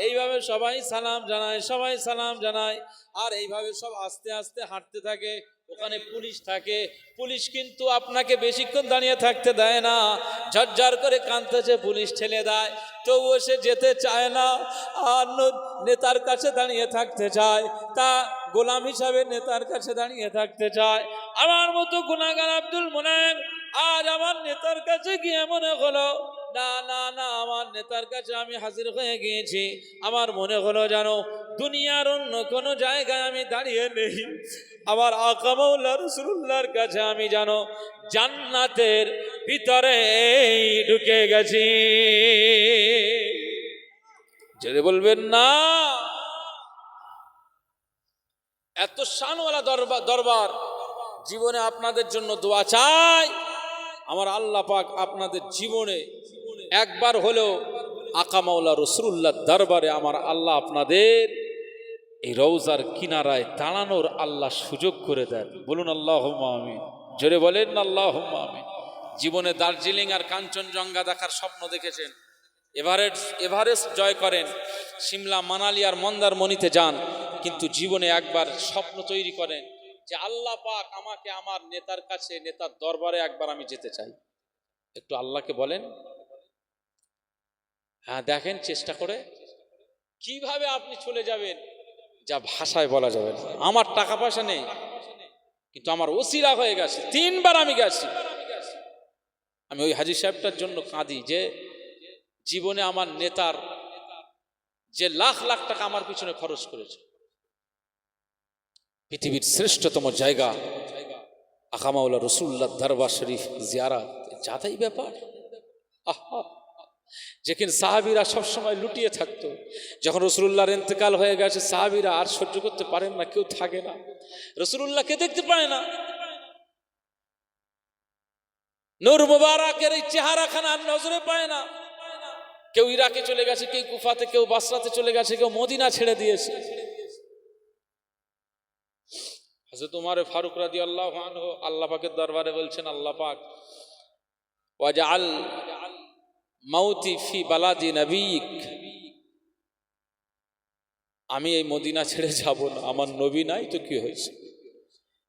এইভাবে সবাই সালাম জানায়, সবাই সালাম জানায়। আর এইভাবে সব আস্তে আস্তে হাঁটতে থাকে। ওখানে পুলিশ থাকে, পুলিশ কিন্তু আপনাকে বেশিক্ষণ দাঁড়িয়ে থাকতে দেয় না, ঝরঝর করে কাঁদতেছে, পুলিশ ঠেলে দেয়, তবুও সে যেতে চায় না, আর নেতার কাছে দাঁড়িয়ে থাকতে চায়, তা গোলাম হিসাবে নেতার কাছে দাঁড়িয়ে থাকতে চায়। আমার মতো গুনাহগার আব্দুল মুনাইম আজ আমার নেতার কাছে গিয়ে মনে হলো না না না, আমার নেতার কাছে আমি হাজির হয়ে গিয়েছি। আমার মনে হলো জানো দুনিয়ার অন্য কোনো জায়গায় আমি দাঁড়িয়ে নেই, আমার আকা মাওলা রাসূলুল্লাহর কাছে আমি জানো জান্নাতের ভিতরে ঢুকে গেছি। যদি বলবেন না, এত শানওয়ালা দরবার। জীবনে আপনাদের জন্য দোয়া চাই, আমার আল্লাহ পাক আপনাদের জীবনে একবার হলেও আকা মাওলা রাসূলুল্লাহ দরবারে আমার আল্লাহ আপনাদের এই রওজার কিনারায় দাঁড়ানোর আল্লাহ সুযোগ করে দেন। বলুন আল্লাহুম্মা আমিন। জোরে বলেন না আল্লাহুম্মা আমিন। জীবনে দার্জিলিং আর কাঞ্চনজঙ্ঘা দেখার স্বপ্ন দেখেছেন, এভারেস্ট জয় করেন, সিমলা মানালি আর মন্দারমণিতে যান, কিন্তু জীবনে একবার স্বপ্ন তৈরি করেন যে আল্লাহ পাক আমাকে আমার নেতার কাছে, নেতার দরবারে একবার আমি যেতে চাই। একটু আল্লাহকে বলেন, হ্যাঁ দেখেন চেষ্টা করে কিভাবে আপনি চলে যাবেন, যা ভাষায় বলা যাবে না। আমার টাকা পয়সা নেই, কিন্তু আমার ওসিলা হয়ে গেছে, 3 বার আমি গেছি। আমি ওই হাজী সাহেবটার জন্য কাঁদি যে জীবনে আমার নেতার যে লাখ লাখ টাকা আমার পিছনে খরচ করেছে। পৃথিবীর শ্রেষ্ঠতম জায়গা আকা মাওলা রাসূলুল্লাহ দরবার শরীফ জিয়ারত, যাতাই ব্যাপার। আহা, যেখানে সাহাবীরা সবসময় লুটিয়ে থাকতো, যখন রাসূলুল্লাহর ইন্তেকাল হয়ে গেছে সাহাবীরা আর সহ্য করতে পারেন না, কেউ থাকে না, রাসূলুল্লাহকে দেখতে পায় না, নূর মুবারকের এই চেহারাখানা আর নজরে পায় না। কেউ ইরাকে চলে গেছে, কেউ কুফাতে, কেউ বাসরাতে চলে গেছে, কেউ মদিনা ছেড়ে দিয়েছে। হযরত ওমর ফারুক রাদিয়াল্লাহু আনহু আল্লাহ পাকের দরবারে বলছেন, আল্লাহ পাক ওয়াজআল মাউতি ফি বালাদি নবিক, আমি এই মদিনা ছেড়ে যাব না, আমার নবী নাই তো কি হয়েছে,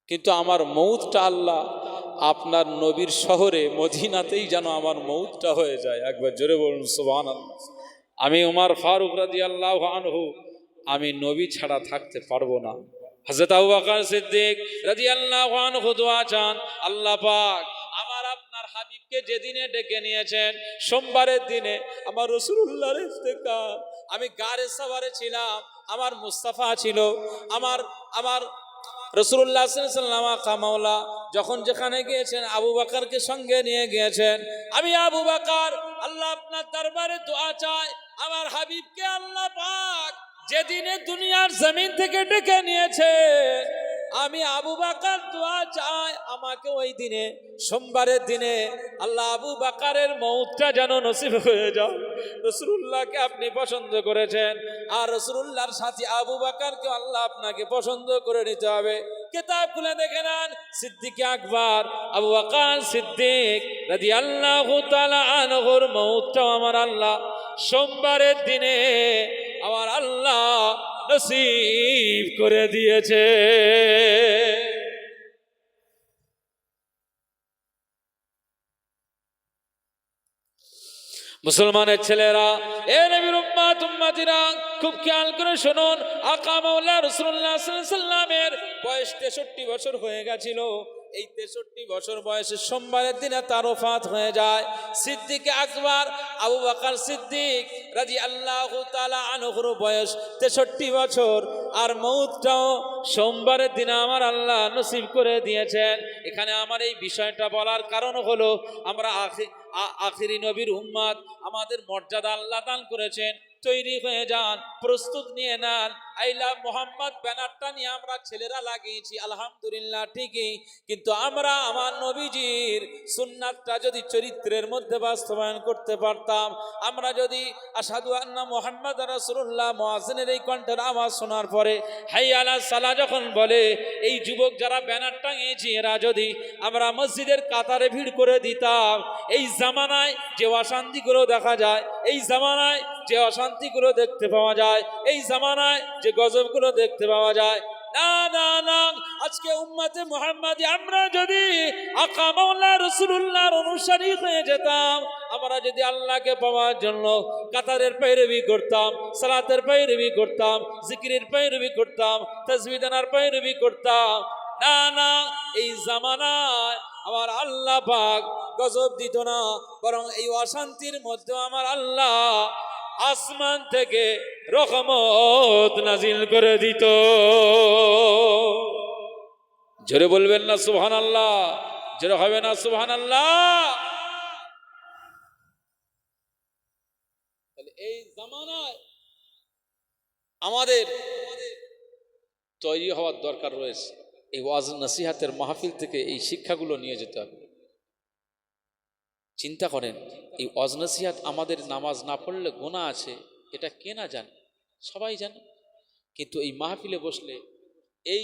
কিন্তু আমার মৌতটা আল্লাহ আপনার নবীর শহরে মদিনাতেই যেন আমার মৌতটা হয়ে যায়। একবার জোরে বলুন সুবহানাল্লাহ। আমি ওমর ফারুক রাদিয়াল্লাহু আনহু আমি নবী ছাড়া থাকতে পারবো না। হযরত আবু বকর সিদ্দিক রাদিয়াল্লাহু আনহু দোয়া চান, আল্লাহ পাক আমার আপনার হাবিবকে যেদিনে ডেকে নিয়েছেন সোমবারের দিনে আমার রাসূলুল্লাহর ইন্তেকাল, আমি গারে সাওয়ারে ছিলাম, আমার মুস্তাফা ছিল, আমার রাসূলুল্লাহ সাল্লাল্লাহু আলাইহি ওয়াসাল্লাম আকা মাওলা যখন যেখানে গিয়েছেন আবু বকরকে সঙ্গে নিয়ে গিয়েছেন। আমি আবু বকর আল্লাহ আপনার দরবারে দোয়া চাই, আমার হাবিবকে আল্লাহ পাক যেদিনে দুনিয়ার জমিন থেকে ডেকে নিয়েছে, আমি আবু বকর দোয়া চাই আমাকে ওই দিনে সোমবারের দিনে আল্লাহ আবু বকরের মউতটা যেন নসিব হয়ে যায়। রাসূলুল্লাহকে আপনি পছন্দ করেছেন, আর রাসূলুল্লাহর সাথী আবু বকরকে আল্লাহ আপনাকে পছন্দ করে নিতে হবে। কিতাব খুলে দেখে নেন, সিদ্দিক আকবর আবু বকর সিদ্দিক রাদিয়াল্লাহু তাআলা আনহুর মউতটা আমার আল্লাহ সোমবারের দিনে আমার আল্লাহ নসিব করে দিয়েছে। মুসলমানের ছেলেরা, এ নবীর উম্মত উম্মতিরা, খুব খেয়াল করে শুনুন, আকা মাওলা রাসূলুল্লাহ সাল্লাল্লাহু আলাইহি ওয়াসাল্লামের বয়স 63 বছর হয়ে গেছিল। এই 63 বছর বয়সে সোমবারের দিনে তার ওফাত হয়ে যায়। সিদ্দিক আকবর আবু বকর সিদ্দিক রাদিয়াল্লাহু তাআলা আনহুর বয়স 63 বছর, আর মউতটাও সোমবারের দিনে আমার আল্লাহ নসিব করে দিয়েছেন। এখানে আমার এই বিষয়টা বলার কারণ হলো আমরা আখিরি নবীর উম্মত, আমাদের মর্যাদা আল্লাহ দান করেছেন। তৈরি হয়ে যান, প্রস্তুত নিয়ে নেন। আই লাভ মোহাম্মদ ব্যানারটা নিয়ে আমরা ছেলেরা লাগিয়েছি, আলহামদুলিল্লাহ ঠিকই, কিন্তু আমরা আমার নবীজির সুন্নাতটা যদি চরিত্রের মধ্যে বাস্তবায়ন করতে পারতাম, আমরা যদি আশহাদু আন্না মুহাম্মাদ রাসূলুল্লাহ মুয়াজ্জিনের এই কণ্ঠের আওয়াজ শোনার পরে হাইয়া আলাস সালাহ যখন বলে, এই যুবক যারা ব্যানার টাঙিয়েছি এরা যদি আমরা মসজিদের কাতারে ভিড় করে দিতাম, এই জামানায় যে অশান্তিগুলো দেখা যায়, এই জামানায় যে অশান্তিগুলো দেখতে পাওয়া যায়, এই জামানায় যে গজবগুলো দেখতে পাওয়া যায়, না না না, আজকে উম্মতে মুহাম্মাদি আমরা যদি আকা মাওলা রাসূলুল্লাহর অনুসারী হয়ে যেতাম, আমরা যদি আল্লাহকে পাওয়ার জন্য কাতারের पैरवी করতাম, সালাতের पैरवी করতাম, জিকিরের पैरवी করতাম, তাসবিহ দানার पैरवी করতাম, না না, এই জামানায় আমার আল্লাহ পাক গজব দিত না, বরং এই অশান্তির মধ্যে আমার আল্লাহ আসমান থেকে রহমত নাজিল করে দিত। জোরে বলবেন না সুবহানাল্লাহ? জোরে হবে না সুবহানাল্লাহ? তাহলে এই জামানায় আমাদের তৈরি হওয়ার দরকার রয়েছে। এই ওয়াজ নসিহাতের মাহফিল থেকে এই শিক্ষাগুলো নিয়ে যেতে হবে। চিন্তা করেন, এই ওয়াজ নসিহাত, আমাদের নামাজ না পড়লে গুনাহ আছে, এটা কে না জানে? সবাই জানে। কিন্তু এই মাহফিলে বসলে এই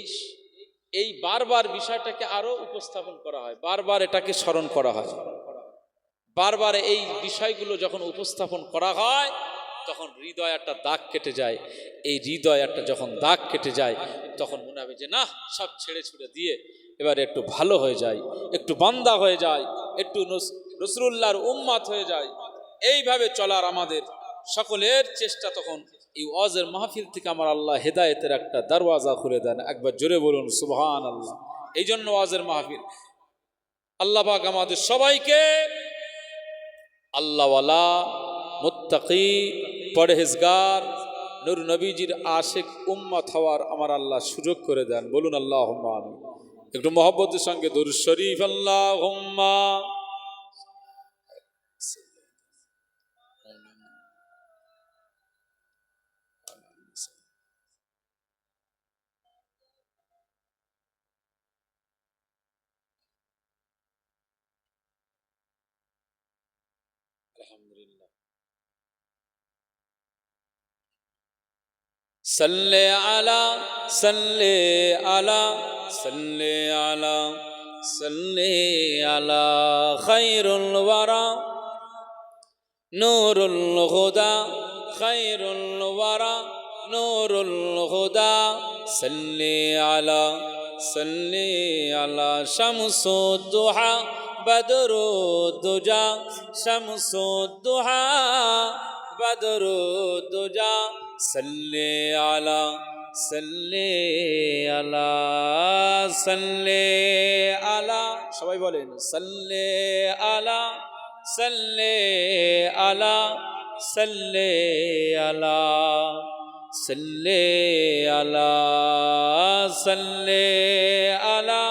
এই বারবার বিষয়টাকে আরো উপস্থাপন করা হয়, বারবার এটাকে স্মরণ করা হয়। বারবার এই বিষয়গুলো যখন উপস্থাপন করা হয় তখন হৃদয় একটা দাগ কেটে যায়। এই হৃদয় একটা যখন দাগ কেটে যায় তখন মনে হবে যে না, সব ছেড়ে ছুড়ে দিয়ে এবারে একটু ভালো হয়ে যায়, একটু বান্দা হয়ে যায়, একটু রাসূলুল্লাহর উম্মত হয়ে যায়। এইভাবে চলার আমাদের সকলের চেষ্টা। তখন এই ওয়াজের মাহফিল থেকে আমার আল্লাহ হেদায়েতের একটা দরওয়াজা খুলে দেন। একবার জোরে বলুন সুবহানাল্লাহ। এই জন্য ওয়াজের মাহফিল। আল্লাহ পাক আমাদের সবাইকে আল্লাহওয়ালা, মুত্তাকি, পরহেজগার, নূর নবীজির আশিক উম্মত হওয়ার আমার আল্লাহ সুযোগ করে দেন। বলুন আল্লাহুম্মা আমিন। একটু মহব্বতের সঙ্গে দরুদ শরীফ আল্লাহুম্মা। আলহামদুলিল্লাহ। সাল্লি আলা, সাল্লি আলা, সাল্লি আলা, সাল্লি আলা খায়রুল ওয়ারা, নূরুল হুদা, খায়রুল ওয়ারা, নূরুল হুদা। সাল্লি আলা, সাল্লি আলা শামসুদ দুহা, বদরুদ দুজা, শামসুদ দুহা, বদরুদ দুজা। সাল্লি আলা, সাল্লি আলা, সাল্লি আলা। সবাই বলেন সাল্লি আলা, সাল্লি আলা, সাল্লি আলা, সাল্লি আলা, সাল্লি আলা,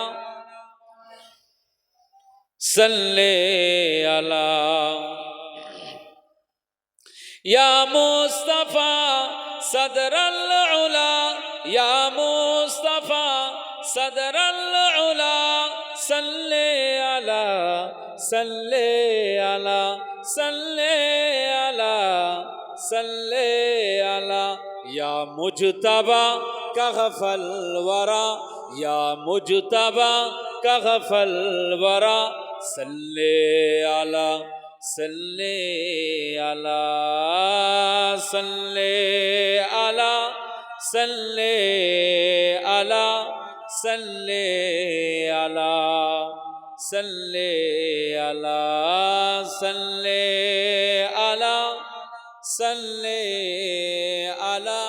সাল্লি আলা। ইয়া মুস্তাফা সদরুল উলা, ইয়া মুস্তাফা সদরুল উলা। সাল্লি আলা, সাল্লি আলা, সাল্লি আলা, সাল্লি আলা। ইয়া মুজতাবা কাগফল ওয়ারা, ইয়া মুজতাবা কাগফল ওয়ারা। সাল্লি আলা, সাল্লি আলা, সাল্লি আলা, সাল্লি আলা, সাল্লি আলা, সাল্লি আলা, সাল্লি আলা, সাল্লি আলা।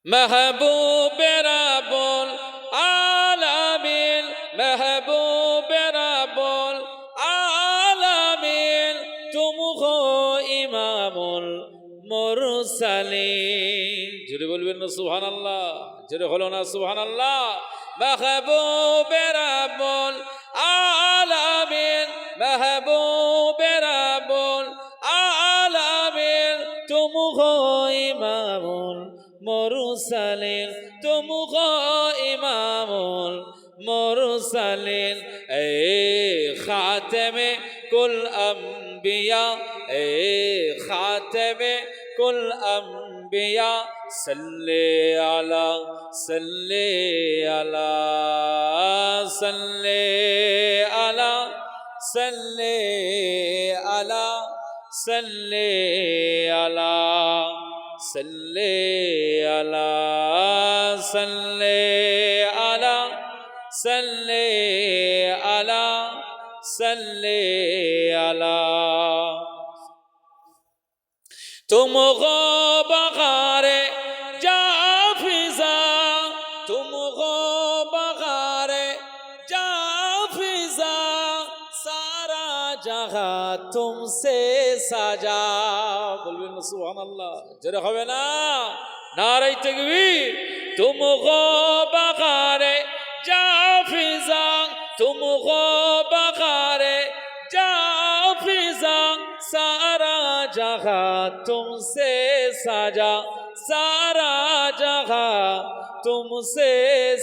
মেহবুবেরা বল আলামিন, মেহবুবেরা বল আলামিন। তুম হো ইমামুল মুরসালিন। জোরে বলবেন না সুবহানাল্লাহ? জোরে হলো না সুবহানাল্লাহ? মেহবুবেরা বল আলামিন, মেহবুবেরা বল আলামিন। তুম হো ইমামুল মুরসালিন, তুম হো ইমামুল মুরসালিন। এ খাতেমে কুল আম্বিয়া, এ খাতেমে কুল আম্বিয়া। সাল্লি আলা, সাল্লি আলা, সাল্লি আলা, সাল্লি আলা, সাল্লি আলা, সাল্লি আলা, সাল্লি আলা, সাল্লি আলা, সাল্লি আলা। তুম গো বখারে জাফিজা, তুম গো जहां तुमसे साजा बोलবেন সুবহানাল্লাহ জোরে হবে না নারে তাকবীর तुम गो बगारे जा फिजां तुम गो बगारे जा फिजां सारा जहां तुमसे साजा सारा जहां तुमसे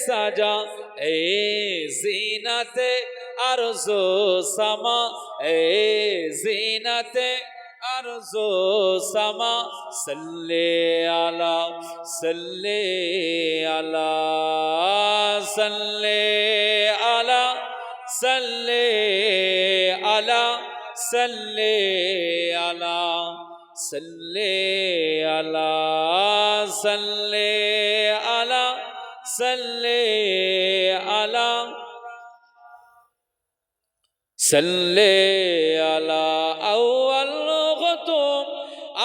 साजा ए जीनते अर्ज़ो समा ए जीनते अर्ज़ो समा सल्ले अला सल्ले अला सल्ले अला सल्ले अला सल्ले अला सल्ले अला सल्ले अला सल्ले अला सल्ले अला अव्वल ख़ुतूम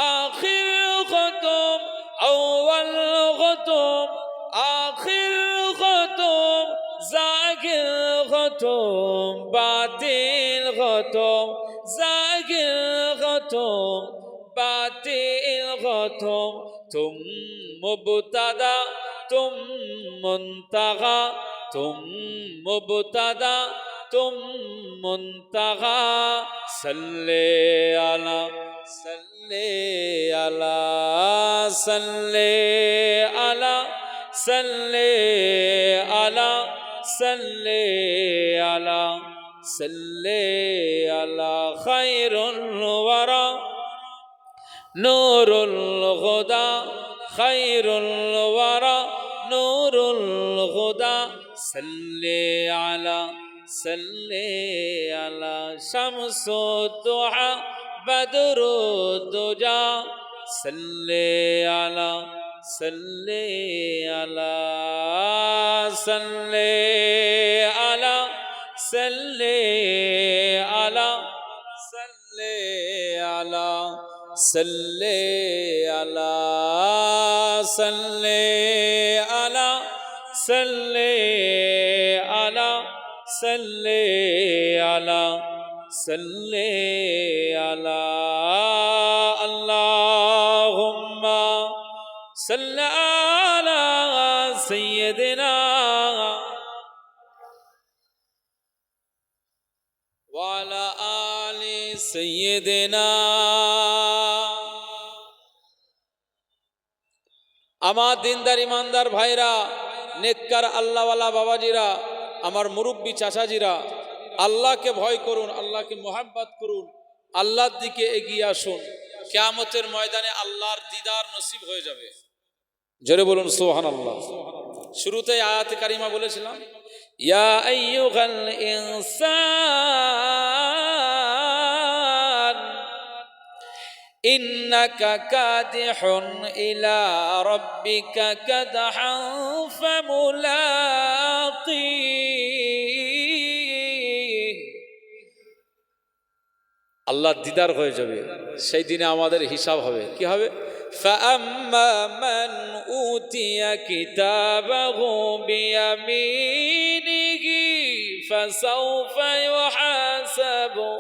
आखिर ख़ुतूम अव्वल ख़ुतूम आखिर ख़ुतूम ज़ाहिर ख़ुतूम बातिन ख़ुतूम ज़ाहिर ख़ुतूम बातिन ख़ुतूम तुम मुब्तदा तुम मुंतहा तुम मुब्तदा तुम मुंतहा सल्ले अला सल्ले अला सल्ले अला सल्ले अला सल्ले अला सल्ले अला खैरुल वरा नूरुल हुदा खैरुल वरा नूरुल हुदा सल्ले अला सल्ले अला शम्सुद्दुहा बदरुद्दुजा सल्ले अला सल्ले अला सल्ले अला सल्ले अला सल्ले अला सल्ले अला सल्ले अला सल्ले अला सल्ले अला सल्ले अला अल्लाहुम्मा सल्ली अला सय्यिदिना व अला आलि सय्यिदिना আমার দিনদার ইমানদার ভাইরা নেককার আল্লাহওয়ালা বাবাজিরা আমার মুরব্বী চাচাজিরা আল্লাহকে ভয় করুন আল্লাহকে মোহাব্বত করুন আল্লাহর দিকে এগিয়ে আসুন কিয়ামতের ময়দানে আল্লাহর দিদার নসিব হয়ে যাবে জোরে বলুন সুবহানাল্লাহ শুরুতেই আয়াতে কারিমা বলেছিলাম ইয়া আইয়ুহাল ইনসান ইন্নাকা কাদিহুন ইলা রাব্বিকা কাদহান ফামুলাকি আল্লাহর দিদার হয়ে যাবে সেই দিনে আমাদের হিসাব হবে কি হবে ফাআম্মা মান উতিয়া কিতাবাহু বিয়ামিনিহি ফাসাউফা ইউহাসাবু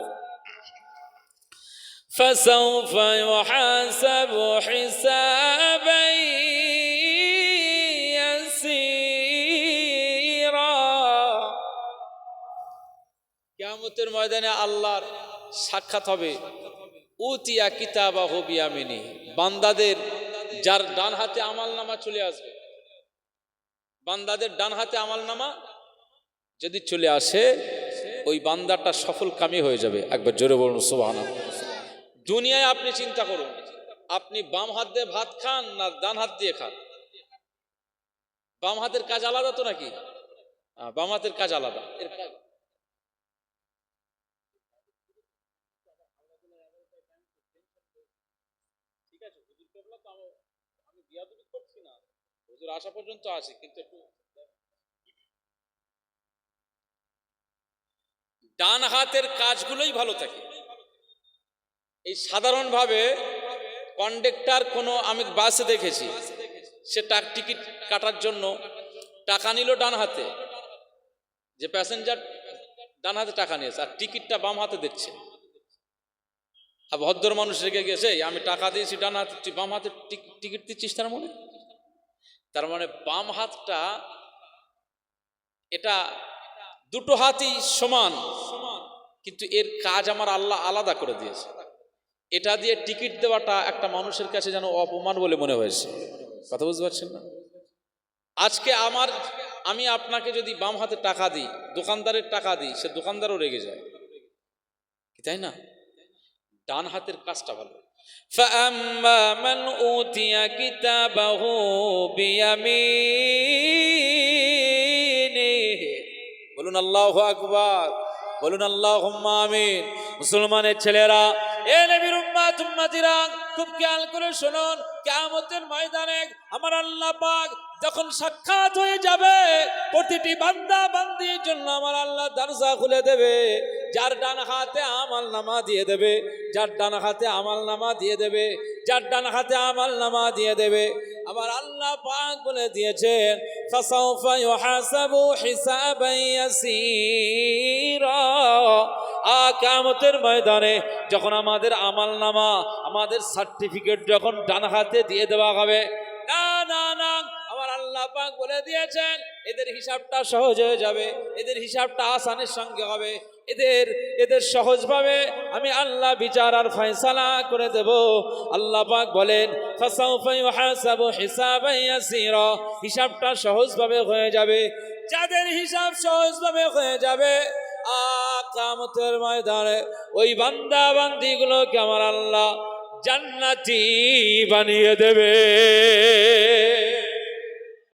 হিসাবান ইয়াসীরা কিয়ামতের ময়দানে আল্লাহর সাক্ষাৎ হবে উতিয়া কিতাবাহু বিয়ামিনি বান্দাদের যার ডান হাতে আমলনামা চলে আসবে বান্দাদের ডান হাতে আমলনামা যদি চলে আসে ওই বান্দাটা সফল কামী হয়ে যাবে একবার জোরে বলুন সুবহানাল্লাহ দুনিয়ায় আপনি চিন্তা করুন আপনি বাম হাত দিয়ে ভাত খান না ডান হাত দিয়ে খান বাম হাতের কাজ আলাদা তো নাকি বাম হাতের কাজ আলাদা এর কাজ আমি বিয়াদবি করছি না হুজুর আসা পর্যন্ত আছি কিন্তু একটু ডান হাতের কাজগুলোই ভালো থাকে এই সাধারণভাবে কন্ডাক্টর কোনো আমি বাসে দেখেছি সে টিকিট কাটার জন্য টাকা নিল ডান হাতে যে প্যাসেঞ্জার ডান হাতে টাকা নিয়েছে আর টিকিটটা বাম হাতে দিচ্ছে আর ভদ্র মানুষ রেগে গেছে, আমি টাকা দিয়েছি ডান হাতে, তুই বাম হাতে টিকিট দিচ্ছিস, তার মানে বাম হাতটা এটা দুটো হাতই সমান, কিন্তু এর কাজ আমার আল্লাহ আলাদা করে দিয়েছে। এটা দিয়ে টিকিট দেওয়াটা একটা মানুষের কাছে যেন অপমান বলে মনে হয়েছে। কথা বুঝতে পারছেন না? আজকে আমি আপনাকে যদি বাম হাতে টাকা দিই, দোকানদারের টাকা দিই, সে দোকানদারও রেগে যায়, তাই না? ডান হাতের কাজটা ভালো। فَأَمَّا مَنْ أُوتِيَ كِتَابَهُ بِيَمِينِهِ বলুন আল্লাহু আকবার, বলুন আল্লাহুম্মা আমিন। মুসলমানের ছেলেরা, এ নবীর উম্মত উম্মতিরা, খুব খেয়াল করে শুনুন, কিয়ামতের ময়দানে আমার আল্লাহ পাক যখন সাক্ষাৎ হয়ে যাবে, প্রতিটি বান্দা বান্দির জন্য আমার আল্লাহ দরজা খুলে দেবে। যার ডান হাতে আমল নামা দিয়ে দেবে, যার ডান হাতে আমল নামা দিয়ে দেবে, যার ডান হাতে আমল নামা দিয়ে দেবে। আমার আল্লাহ পাক বলে দিয়েছেন, ফাসাউফা ইউহাসাবু হিসাবান ইয়াসীরা। কিয়ামতের ময়দানে যখন আমাদের আমল নামা, আমাদের সার্টিফিকেট যখন ডান হাতে দিয়ে দেওয়া হবে, না না না, আমার আল্লাহ পাক বলে দিয়েছেন এদের হিসাবটা সহজ হয়ে যাবে, এদের হিসাবটা আসানের সঙ্গে হবে, এদের সহজভাবে আমি আল্লাহ বিচার আর ফয়সালা করে দেব। আল্লাহ পাক বলেন, ফাসাউফা ইউহাসাবু হিসাবান ইয়াসীরা, হিসাবটা সহজভাবে হয়ে যাবে। যাদের হিসাব সহজভাবে হয়ে যাবে, কিয়ামতের ময়দানে ওই বান্দা বান্দিগুলোকে আমার আল্লাহ জান্নাতি বানিয়ে দেবে।